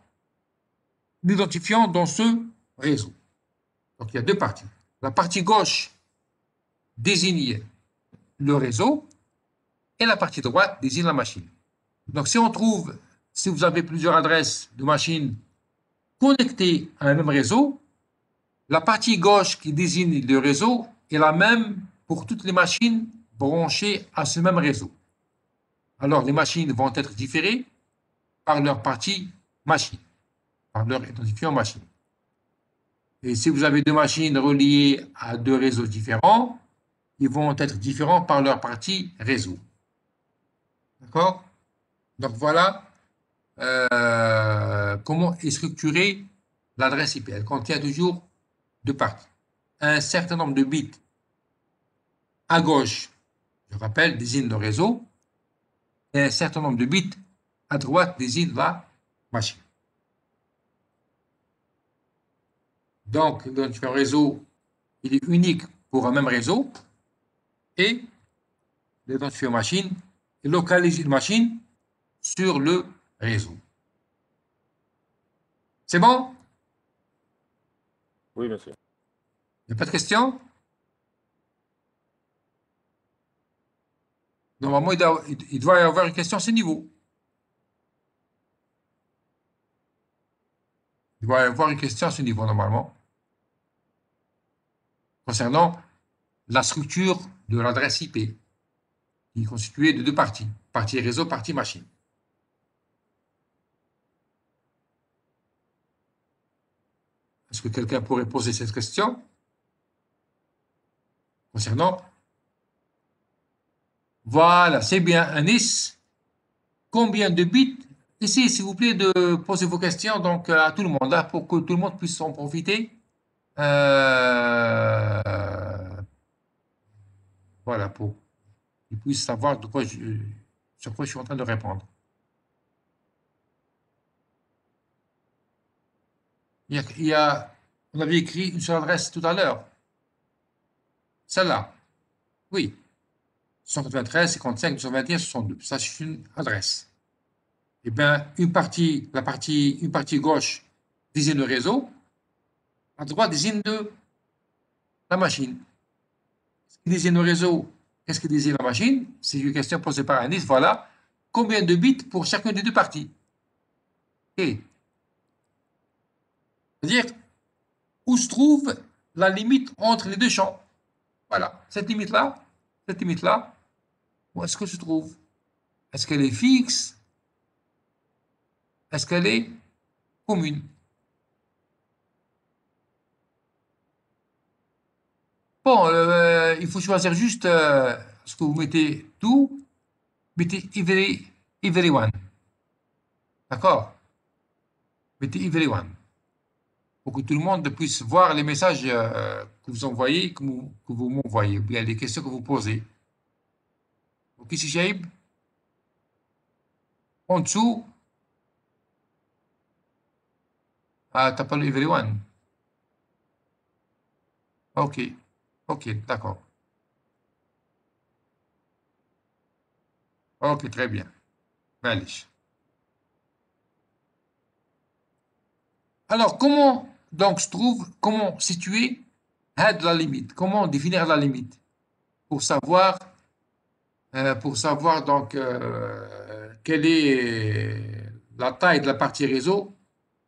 identifiant dans ce réseau. Donc, il y a deux parties. La partie gauche désigne le réseau et la partie droite désigne la machine. Donc, si vous avez plusieurs adresses de machines connectées à un même réseau, la partie gauche qui désigne le réseau est la même pour toutes les machines branchées à ce même réseau. Alors, les machines vont être différées par leur partie machine, par leur identifiant machine. Et si vous avez deux machines reliées à deux réseaux différents, ils vont être différents par leur partie réseau. D'accord? Donc voilà comment est structurée l'adresse IP. Elle contient toujours deux parties. Un certain nombre de bits à gauche, je rappelle, désigne le réseau, et un certain nombre de bits à droite désigne la machine. Donc, l'identifiant réseau, il est unique pour un même réseau, et l'identifiant machine localise une machine sur le réseau. C'est bon? Oui, monsieur. Il n'y a pas de questions? Normalement, il doit y avoir une question à ce niveau. Il doit y avoir une question à ce niveau, normalement, concernant la structure de l'adresse IP, qui est constituée de deux parties, partie réseau, partie machine. Est-ce que quelqu'un pourrait poser cette question concernant? Voilà, c'est bien, Anis. Combien de bits? Essayez, s'il vous plaît, de poser vos questions donc, à tout le monde, là, pour que tout le monde puisse en profiter. Euh, voilà, pour qu'ils puissent savoir sur quoi je suis en train de répondre. On avait écrit une seule adresse tout à l'heure. Celle-là. Oui. 193, 55, 221, 62. Ça, c'est une adresse. Eh bien, une partie gauche désigne le réseau, la droite désigne la machine. Ce qui désigne le réseau, qu'est-ce qui désigne la machine? C'est une question posée par Anis. Voilà. Combien de bits pour chacune des deux parties? Et, c'est-à-dire, où se trouve la limite entre les deux champs? Voilà. Cette limite-là, où est-ce qu'elle se trouve? Est-ce qu'elle est fixe? Est-ce qu'elle est commune? Bon, il faut choisir juste ce que vous mettez tout, mettez everyone. D'accord? Mettez everyone. Pour que tout le monde puisse voir les messages que vous envoyez, que vous m'envoyez, ou bien les questions que vous posez. Ok, si Shaib? En dessous, ah, t'as pas le everyone. Ok, ok, d'accord. Ok, très bien. معلش. Alors, comment donc se trouve, comment situer la limite? Comment définir la limite? Pour savoir donc quelle est la taille de la partie réseau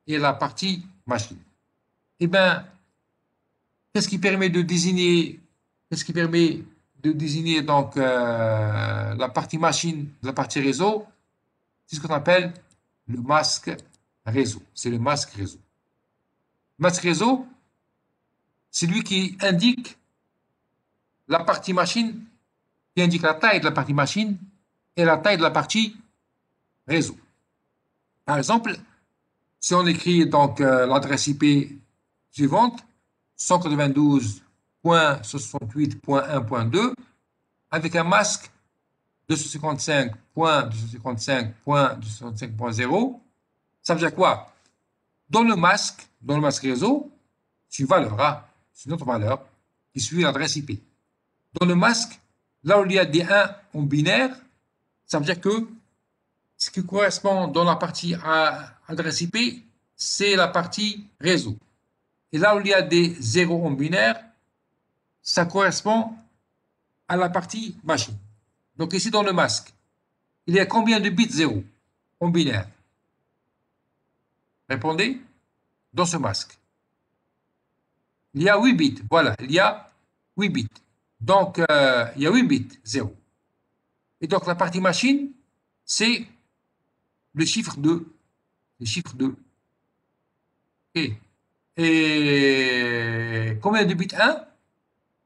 et la partie machine. Eh bien, qu'est-ce qui permet de désigner, qu'est-ce qui permet de désigner donc la partie machine de la partie réseau? C'est ce qu'on appelle le masque réseau. C'est le masque réseau. Le masque réseau, c'est lui qui indique la partie machine, qui indique la taille de la partie machine et la taille de la partie réseau. Par exemple, si on écrit donc l'adresse IP suivante, 192.68.1.2, avec un masque 255.255.255.0, ça veut dire quoi? Dans le masque réseau, c'est une valeur, hein, c'est une autre valeur qui suit l'adresse IP. Dans le masque, là où il y a des 1 en binaire, ça veut dire que ce qui correspond dans la partie adresse IP, c'est la partie réseau. Et là où il y a des 0 en binaire, ça correspond à la partie machine. Donc ici dans le masque, il y a combien de bits 0 en binaire? Répondez, dans ce masque. Il y a 8 bits, voilà, il y a 8 bits. Donc il y a 8 bits 0. Et donc la partie machine, c'est le chiffre 2. Le chiffre 2. Okay. Et combien de bits 1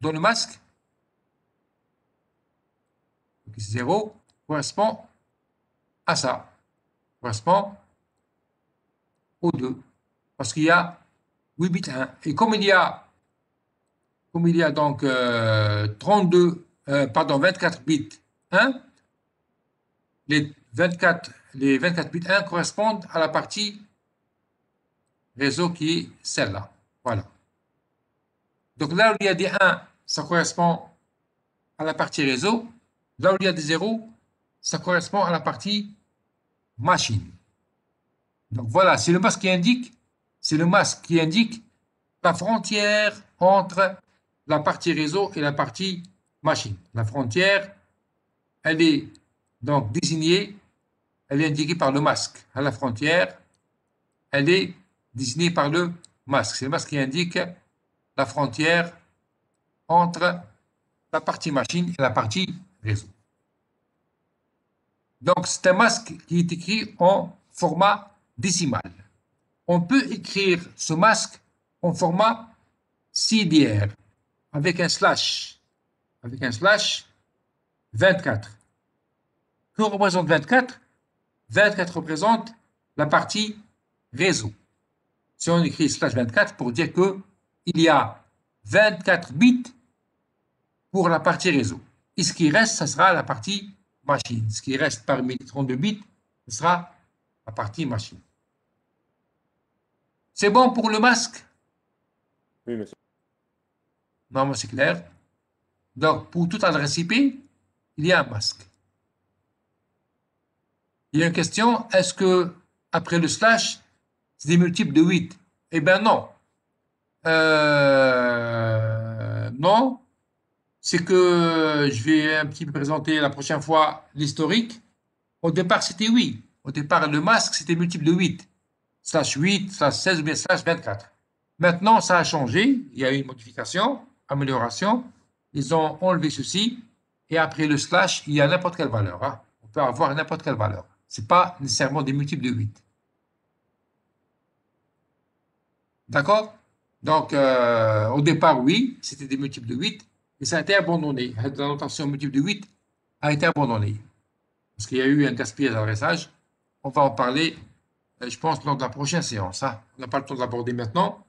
dans le masque? 0 correspond à ça. Correspond au 2. Parce qu'il y a 8 bits 1. Et comme il y a donc 24 bits 1, les 24 bits 1 correspondent à la partie réseau qui est celle-là. Voilà. Donc là où il y a des 1, ça correspond à la partie réseau. Là où il y a des 0, ça correspond à la partie machine. Donc voilà, c'est le masque qui indique, la frontière entre la partie réseau et la partie machine. La frontière, elle est donc désignée, elle est indiquée par le masque. À la frontière, elle est désignée par le masque. C'est le masque qui indique la frontière entre la partie machine et la partie réseau. Donc, c'est un masque qui est écrit en format décimal. On peut écrire ce masque en format CDR avec un slash 24. Que représente 24? 24 représente la partie réseau. Si on écrit slash 24 pour dire que il y a 24 bits pour la partie réseau. Et ce qui reste, ça sera la partie machine. Ce qui reste parmi les 32 bits, ce sera la partie machine. C'est bon pour le masque? Oui, monsieur. Non, c'est clair. Donc, pour toute adresse IP, il y a un masque. Il y a une question, est-ce que après le slash, c'est des multiples de 8? Eh bien non. Non. C'est que je vais un petit peu présenter la prochaine fois l'historique. Au départ, c'était 8. Au départ, le masque, c'était multiple de 8. Slash 8, slash 16 ou bien slash 24. Maintenant, ça a changé. Il y a eu une modification, amélioration. Ils ont enlevé ceci. Et après le slash, il y a n'importe quelle valeur. Hein. On peut avoir n'importe quelle valeur. Ce n'est pas nécessairement des multiples de 8. D'accord? Donc, au départ, oui, c'était des multiples de 8. Et ça a été abandonné. La notation multiple de 8 a été abandonnée. Parce qu'il y a eu un gaspillage d'adressage. On va en parler, je pense, lors de la prochaine séance. Hein. On n'a pas le temps de l'aborder maintenant.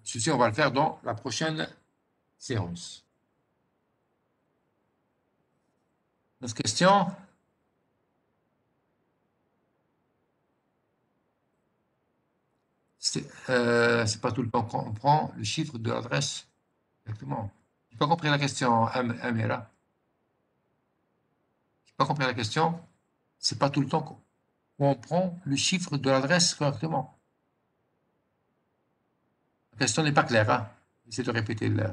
Ceci, on va le faire dans la prochaine séance. D'autres questions? C'est pas tout le temps qu'on prend le chiffre de l'adresse exactement. Je n'ai pas compris la question, Amira. Je n'ai pas compris la question. C'est pas tout le temps ou on prend le chiffre de l'adresse correctement? La question n'est pas claire, hein? Essayez de répéter le...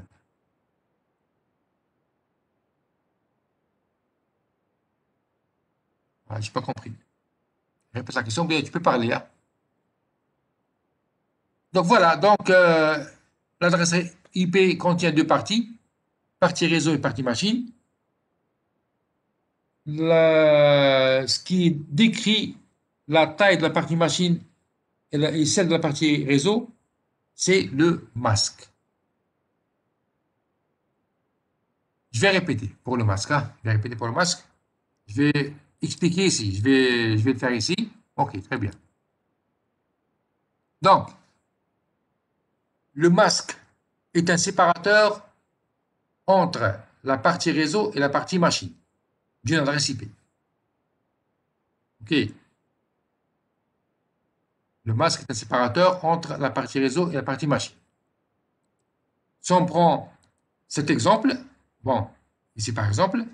Ah, j'ai pas compris. Répète la question, bien, tu peux parler, hein? Donc voilà, donc l'adresse IP contient deux parties, partie réseau et partie machine. Ce qui décrit la taille de la partie machine et celle de la partie réseau, c'est le masque. Je vais répéter pour le masque, hein. Je vais répéter pour le masque. Je vais expliquer ici. Je vais le faire ici. Ok, très bien. Donc, le masque est un séparateur entre la partie réseau et la partie machine d'une adresse IP. Ok. Le masque est un séparateur entre la partie réseau et la partie machine. Si on prend cet exemple, bon, ici par exemple,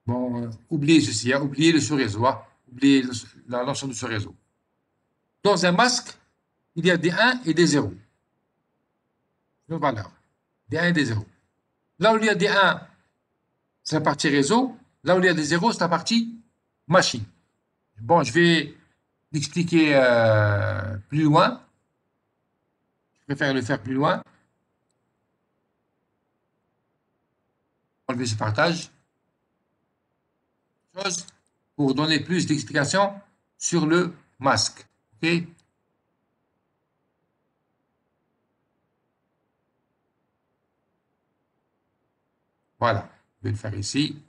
bon, oubliez ceci, hein, oubliez le sous-réseau, hein, oubliez la notion de sous-réseau. Dans un masque, il y a des 1 et des 0. Une valeur. Des 1 et des 0. Là où il y a des 1, c'est la partie réseau. Là où il y a des 0, c'est la partie machine. Bon, je vais l'expliquer plus loin. Je préfère le faire plus loin. Enlever ce partage. Pour donner plus d'explications sur le masque. Ok? Voilà. Je vais le faire ici.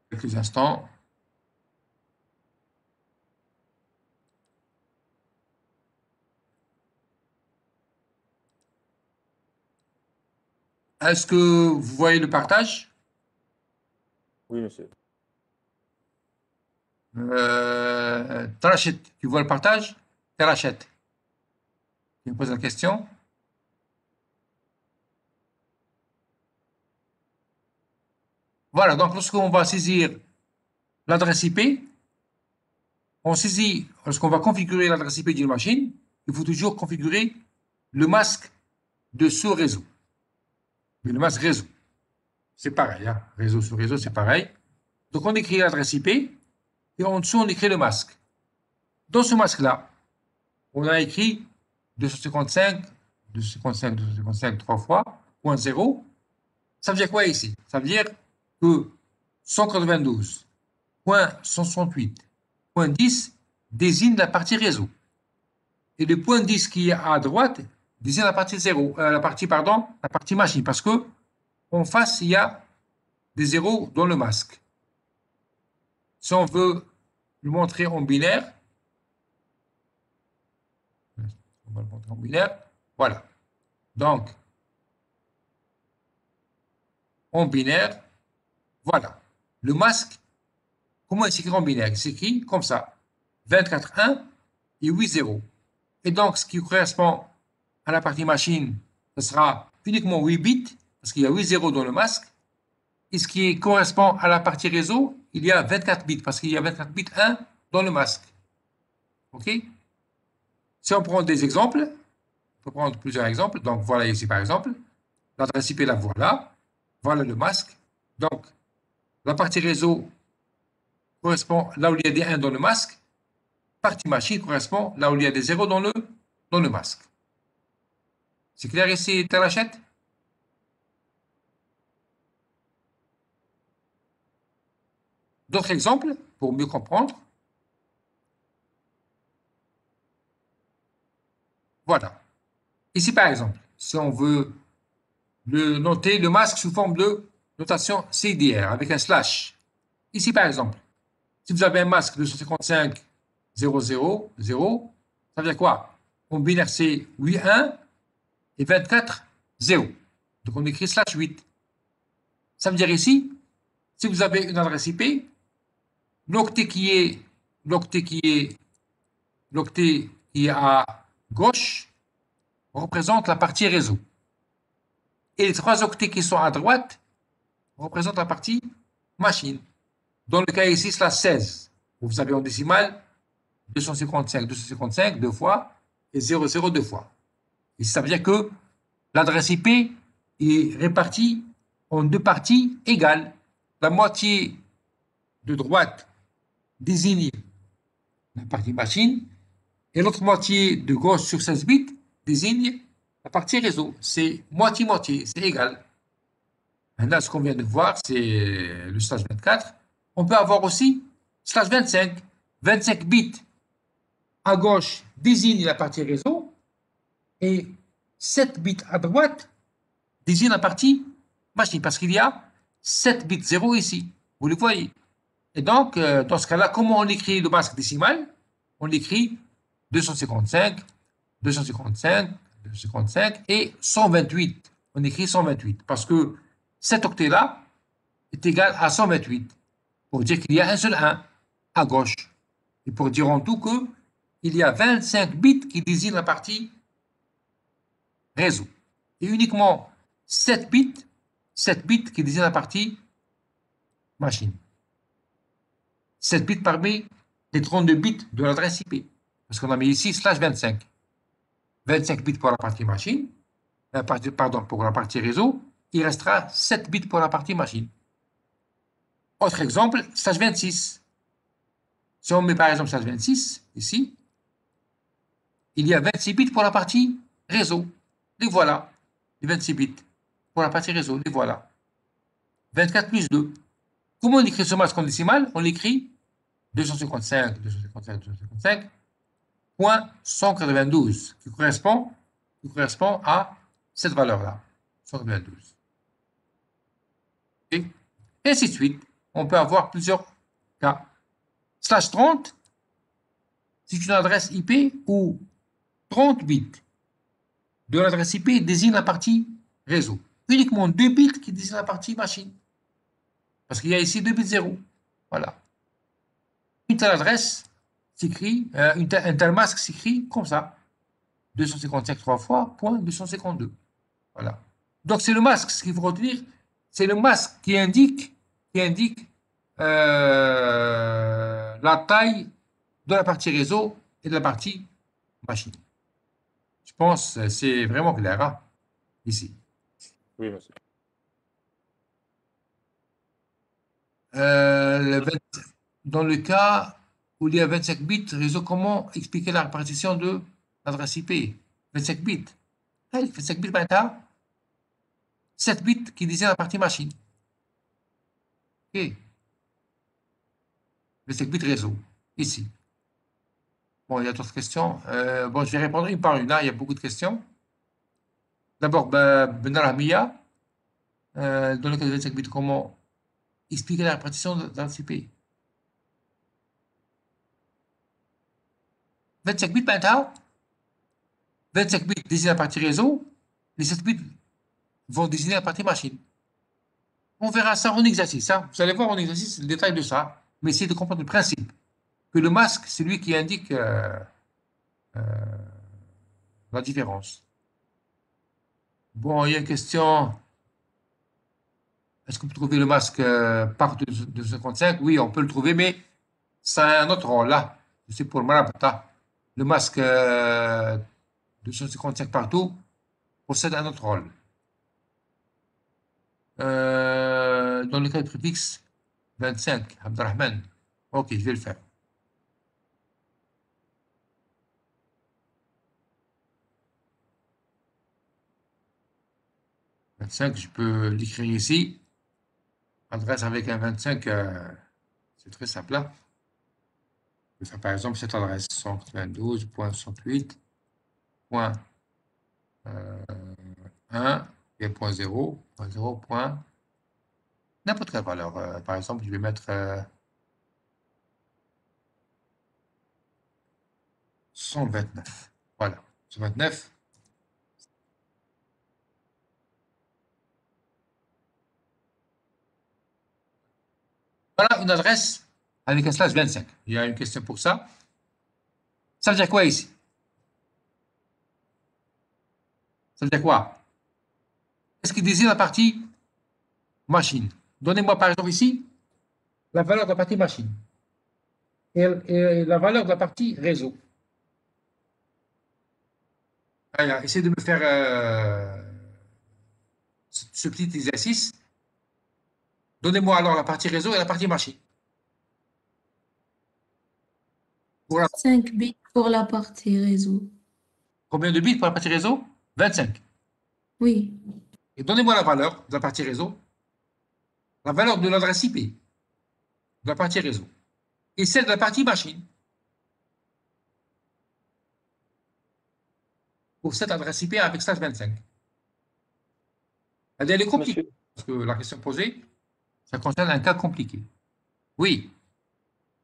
Quelques instants. Est-ce que vous voyez le partage? Oui, monsieur. Tarachet, tu vois le partage? Tarachet. Tu me poses la question? Voilà, donc lorsqu'on va saisir l'adresse IP, on saisit, lorsqu'on va configurer l'adresse IP d'une machine, il faut toujours configurer le masque de ce réseau. Mais le masque réseau, c'est pareil, hein? Réseau sur réseau, c'est pareil. Donc on écrit l'adresse IP et en dessous on écrit le masque. Dans ce masque-là, on a écrit 255, 255, 255 trois fois, point 0. Ça veut dire quoi ici? Ça veut dire que 192.168.10 désigne la partie réseau. Et le point 10 qui est à droite désigne la partie 0, la partie machine, parce que en face, il y a des zéros dans le masque. Si on veut le montrer en binaire, on va le montrer en binaire, voilà. Donc, en binaire, voilà. Le masque, comment il s'écrit en binaire? Il s'écrit comme ça, 24 1 et 8 0. Et donc, ce qui correspond à la partie machine, ce sera uniquement 8 bits, parce qu'il y a 8 zéros dans le masque. Et ce qui correspond à la partie réseau, il y a 24 bits, parce qu'il y a 24 bits 1 dans le masque. OK? Si on prend des exemples, on peut prendre plusieurs exemples. Donc, voilà ici par exemple. L'adresse IP, la voilà. Voilà le masque. Donc, la partie réseau correspond là où il y a des 1 dans le masque. Partie machine correspond là où il y a des 0 dans le masque. C'est clair ici, Tarachet? D'autres exemples pour mieux comprendre? Voilà. Ici, par exemple, si on veut noter le masque sous forme de notation CIDR avec un slash. Ici, par exemple, si vous avez un masque de 155 0 0 ça veut dire quoi? En binaire, c'est 8 1 et 24 0. Donc on écrit /8. Ça veut dire ici, si vous avez une adresse IP, l'octet qui est à gauche représente la partie réseau. Et les 3 octets qui sont à droite représentent la partie machine. Dans le cas ici, /16. Vous avez en décimale 255 deux fois et 00 deux fois. Et ça veut dire que l'adresse IP est répartie en 2 parties égales. La moitié de droite désigne la partie machine et l'autre moitié de gauche sur 16 bits désigne la partie réseau. C'est moitié-moitié, c'est égal. Maintenant, ce qu'on vient de voir, c'est le /24. On peut avoir aussi /25. 25 bits à gauche désigne la partie réseau et 7 bits à droite désigne la partie machine parce qu'il y a 7 bits 0 ici. Vous le voyez. Et donc, dans ce cas-là, comment on écrit le masque décimal? On l'écrit 255, 255, 255 et 128. On écrit 128 parce que cet octet-là est égal à 128 pour dire qu'il y a un seul 1 à gauche. Et pour dire en tout qu'il y a 25 bits qui désignent la partie réseau. Et uniquement 7 bits qui désignent la partie machine. 7 bits parmi les 32 bits de l'adresse IP. Parce qu'on a mis ici /25. 25 bits pour la partie machine, pardon, pour la partie réseau, il restera 7 bits pour la partie machine. Autre exemple, /26. Si on met par exemple /26, ici, il y a 26 bits pour la partie réseau. Les voilà, les 26 bits pour la partie réseau, les voilà. 24 plus 2. Comment on écrit ce masque en décimal? On l'écrit 255, 255, 255, point 192, qui correspond à cette valeur-là, 192. Et ainsi de suite. On peut avoir plusieurs cas. /30, c'est une adresse IP où 30 bits de l'adresse IP désignent la partie réseau. Uniquement 2 bits qui désignent la partie machine. Parce qu'il y a ici 2 bits 0. Voilà. Une telle adresse s'écrit, un tel masque s'écrit comme ça. 255 3 fois, point 252. Voilà. Donc c'est le masque, ce qu'il faut retenir, c'est le masque qui indique la taille de la partie réseau et de la partie machine. Je pense que c'est vraiment clair, hein, ici. Oui, monsieur. Dans le cas où il y a 25 bits réseau, comment expliquer la répartition de l'adresse IP? 25 bits. 25 bits par 7 bits qui désignent la partie machine. OK. 25 bits réseau, ici. Bon, il y a d'autres questions. Bon, je vais répondre une par une. Hein, il y a beaucoup de questions. D'abord, Ben Rahmiya, dans le cas de 25 bits, comment expliquer la répartition de l'adresse IP? 25 bits par 25 bits désignent la partie réseau, les 7 bits vont désigner la partie machine. On verra ça en exercice. Hein. Vous allez voir en exercice le détail de ça. Mais essayez de comprendre le principe. Que le masque, c'est lui qui indique la différence. Bon, il y a une question. Est-ce qu'on peut trouver le masque par 255? Oui, on peut le trouver, mais ça a un autre rôle là. C'est pour le marabouta. Le masque 255 partout possède un autre rôle. Dans le cas du préfixe 25, Abdelrahman. Ok, je vais le faire. « 25, je peux l'écrire ici. Adresse avec un 25, c'est très simple. Là. Je vais faire par exemple cette adresse 192.168.1 et point 0, n'importe quelle valeur. Par exemple, je vais mettre 129. Voilà, 129. Voilà une adresse avec un slash 25. Il y a une question pour ça. Ça veut dire quoi ici? Ça veut dire quoi? Qu'est-ce qu'il désigne la partie machine? Donnez-moi par exemple ici la valeur de la partie machine et la valeur de la partie réseau. Voilà, essayez de me faire ce petit exercice. Donnez-moi alors la partie réseau et la partie machine. Pour la- 5 bits pour la partie réseau. Combien de bits pour la partie réseau? 25. Oui, Et donnez-moi la valeur de la partie réseau, la valeur de l'adresse IP de la partie réseau et celle de la partie machine pour cette adresse IP avec slash 25. Elle est compliquée Monsieur, parce que la question posée, ça concerne un cas compliqué. Oui,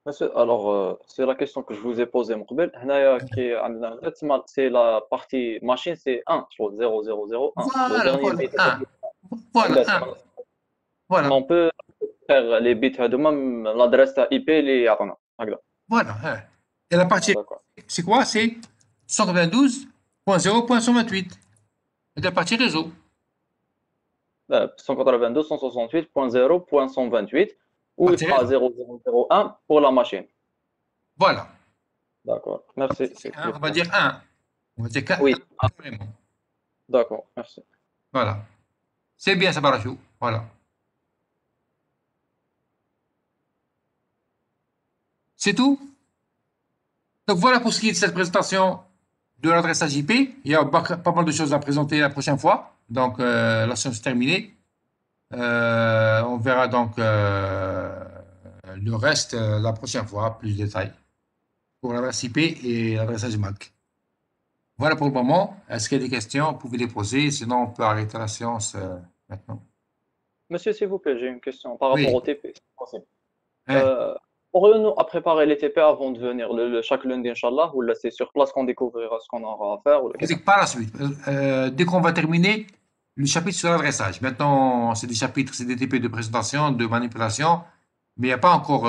monsieur, alors, c'est la question que je vous ai posée, Mourbel. هنايا عندنا c'est la partie machine, c'est 1, je crois, 0001. Le voilà, dernier voilà, bit, un. Voilà, un. Voilà, on peut faire les bits هذوما من l'adresse تاع IP اللي يعطونا هكذا. voilà, un. Et la partie, D'accord. c'est quoi? C'est 192.0.128. C'est la partie réseau. 192.168.0.128 où il Partie fera réseau. 0001 pour la machine. Voilà. D'accord. Merci, c'est Un, plus on va clair. dire un. On va dire qu'un Oui, carrément. d'accord, merci. Voilà. C'est bien ça, Barachou. Voilà. C'est tout. Donc voilà pour ce qui est de cette présentation de l'adresse AJP. Il y a pas mal de choses à présenter la prochaine fois. Donc la séance est terminée. On verra donc le reste la prochaine fois, plus de détails pour l'adresse IP et l'adresse AJMAC. Voilà pour le moment. Est-ce qu'il y a des questions? Vous pouvez les poser. Sinon, on peut arrêter la séance maintenant. Monsieur, s'il vous plaît, j'ai une question par rapport Oui. au TP, si possible. Hein. Aurions-nous à préparer les TP avant de venir chaque lundi, Inch'Allah, ou là c'est sur place qu'on découvrira ce qu'on aura à faire ou Vous le dites par la suite. Dès qu'on va terminer le chapitre sur l'adressage. Maintenant, c'est des chapitres, c'est des TP de présentation, de manipulation, mais il n'y a pas encore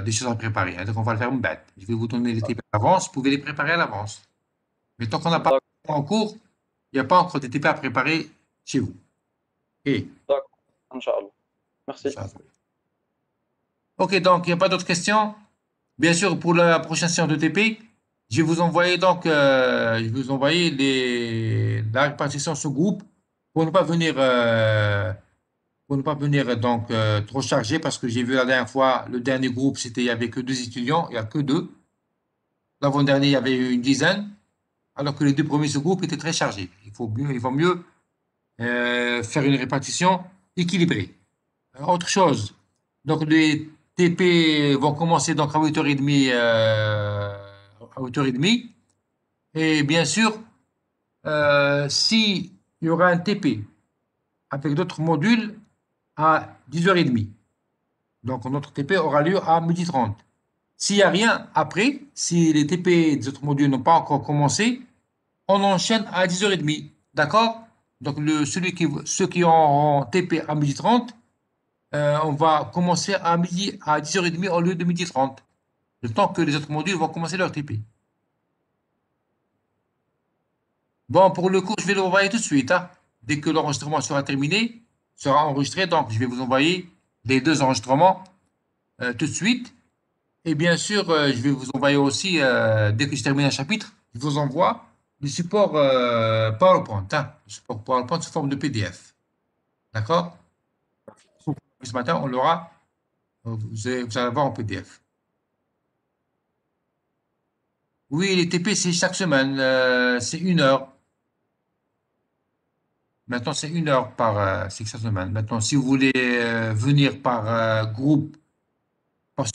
des choses à préparer. Hein. Donc, on va le faire une bête. Je vais vous donner les TP à l'avance. Vous pouvez les préparer à l'avance. Mais tant qu'on n'a pas D'accord, en cours, il n'y a pas encore de TP à préparer chez vous. Et, d'accord, Inch'Allah. Merci. ok, donc, il n'y a pas d'autres questions. Bien sûr, pour la prochaine séance de TP, je vais vous envoyer donc, je vais vous envoyer la répartition sur groupe pour ne pas venir, donc trop chargé parce que j'ai vu la dernière fois le dernier groupe, il y avait que 2 étudiants, il n'y a que 2. L'avant-dernier, il y avait une dizaine, alors que les 2 premiers ce groupe étaient très chargés. Il vaut mieux faire une répartition équilibrée. Autre chose, donc les TP vont commencer donc à 8h30, à 8h30. Et bien sûr, s'il y aura un TP avec d'autres modules à 10h30, donc notre TP aura lieu à 12h30. S'il n'y a rien après, si les TP des autres modules n'ont pas encore commencé, on enchaîne à 10h30. D'accord? Donc ceux qui ont TP à 12h30, on va commencer à 10h30 au lieu de 12h30. Le temps que les autres modules vont commencer leur TP. Bon, pour le coup, je vais l'envoyer tout de suite, hein. Dès que l'enregistrement sera terminé, sera enregistré, donc je vais vous envoyer les 2 enregistrements tout de suite. Et bien sûr, je vais vous envoyer aussi, dès que je termine un chapitre, je vous envoie le support PowerPoint, hein, le support PowerPoint sous forme de PDF. D'accord? Ce matin, on l'aura, vous allez voir en PDF. Oui, les TP, c'est chaque semaine, c'est 1 heure. Maintenant, c'est 1 heure c'est chaque semaine. Maintenant, si vous voulez venir par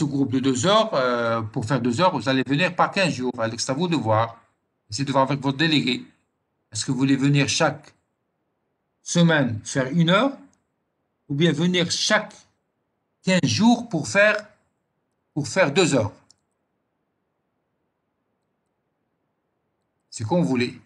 sous-groupe de 2 heures, pour faire 2 heures, vous allez venir par 15 jours. Alex, c'est à vous de voir. Essayez de voir avec votre délégué. Est-ce que vous voulez venir chaque semaine faire 1 heure ou bien venir chaque 15 jours pour faire 2 heures? C'est comme vous voulez.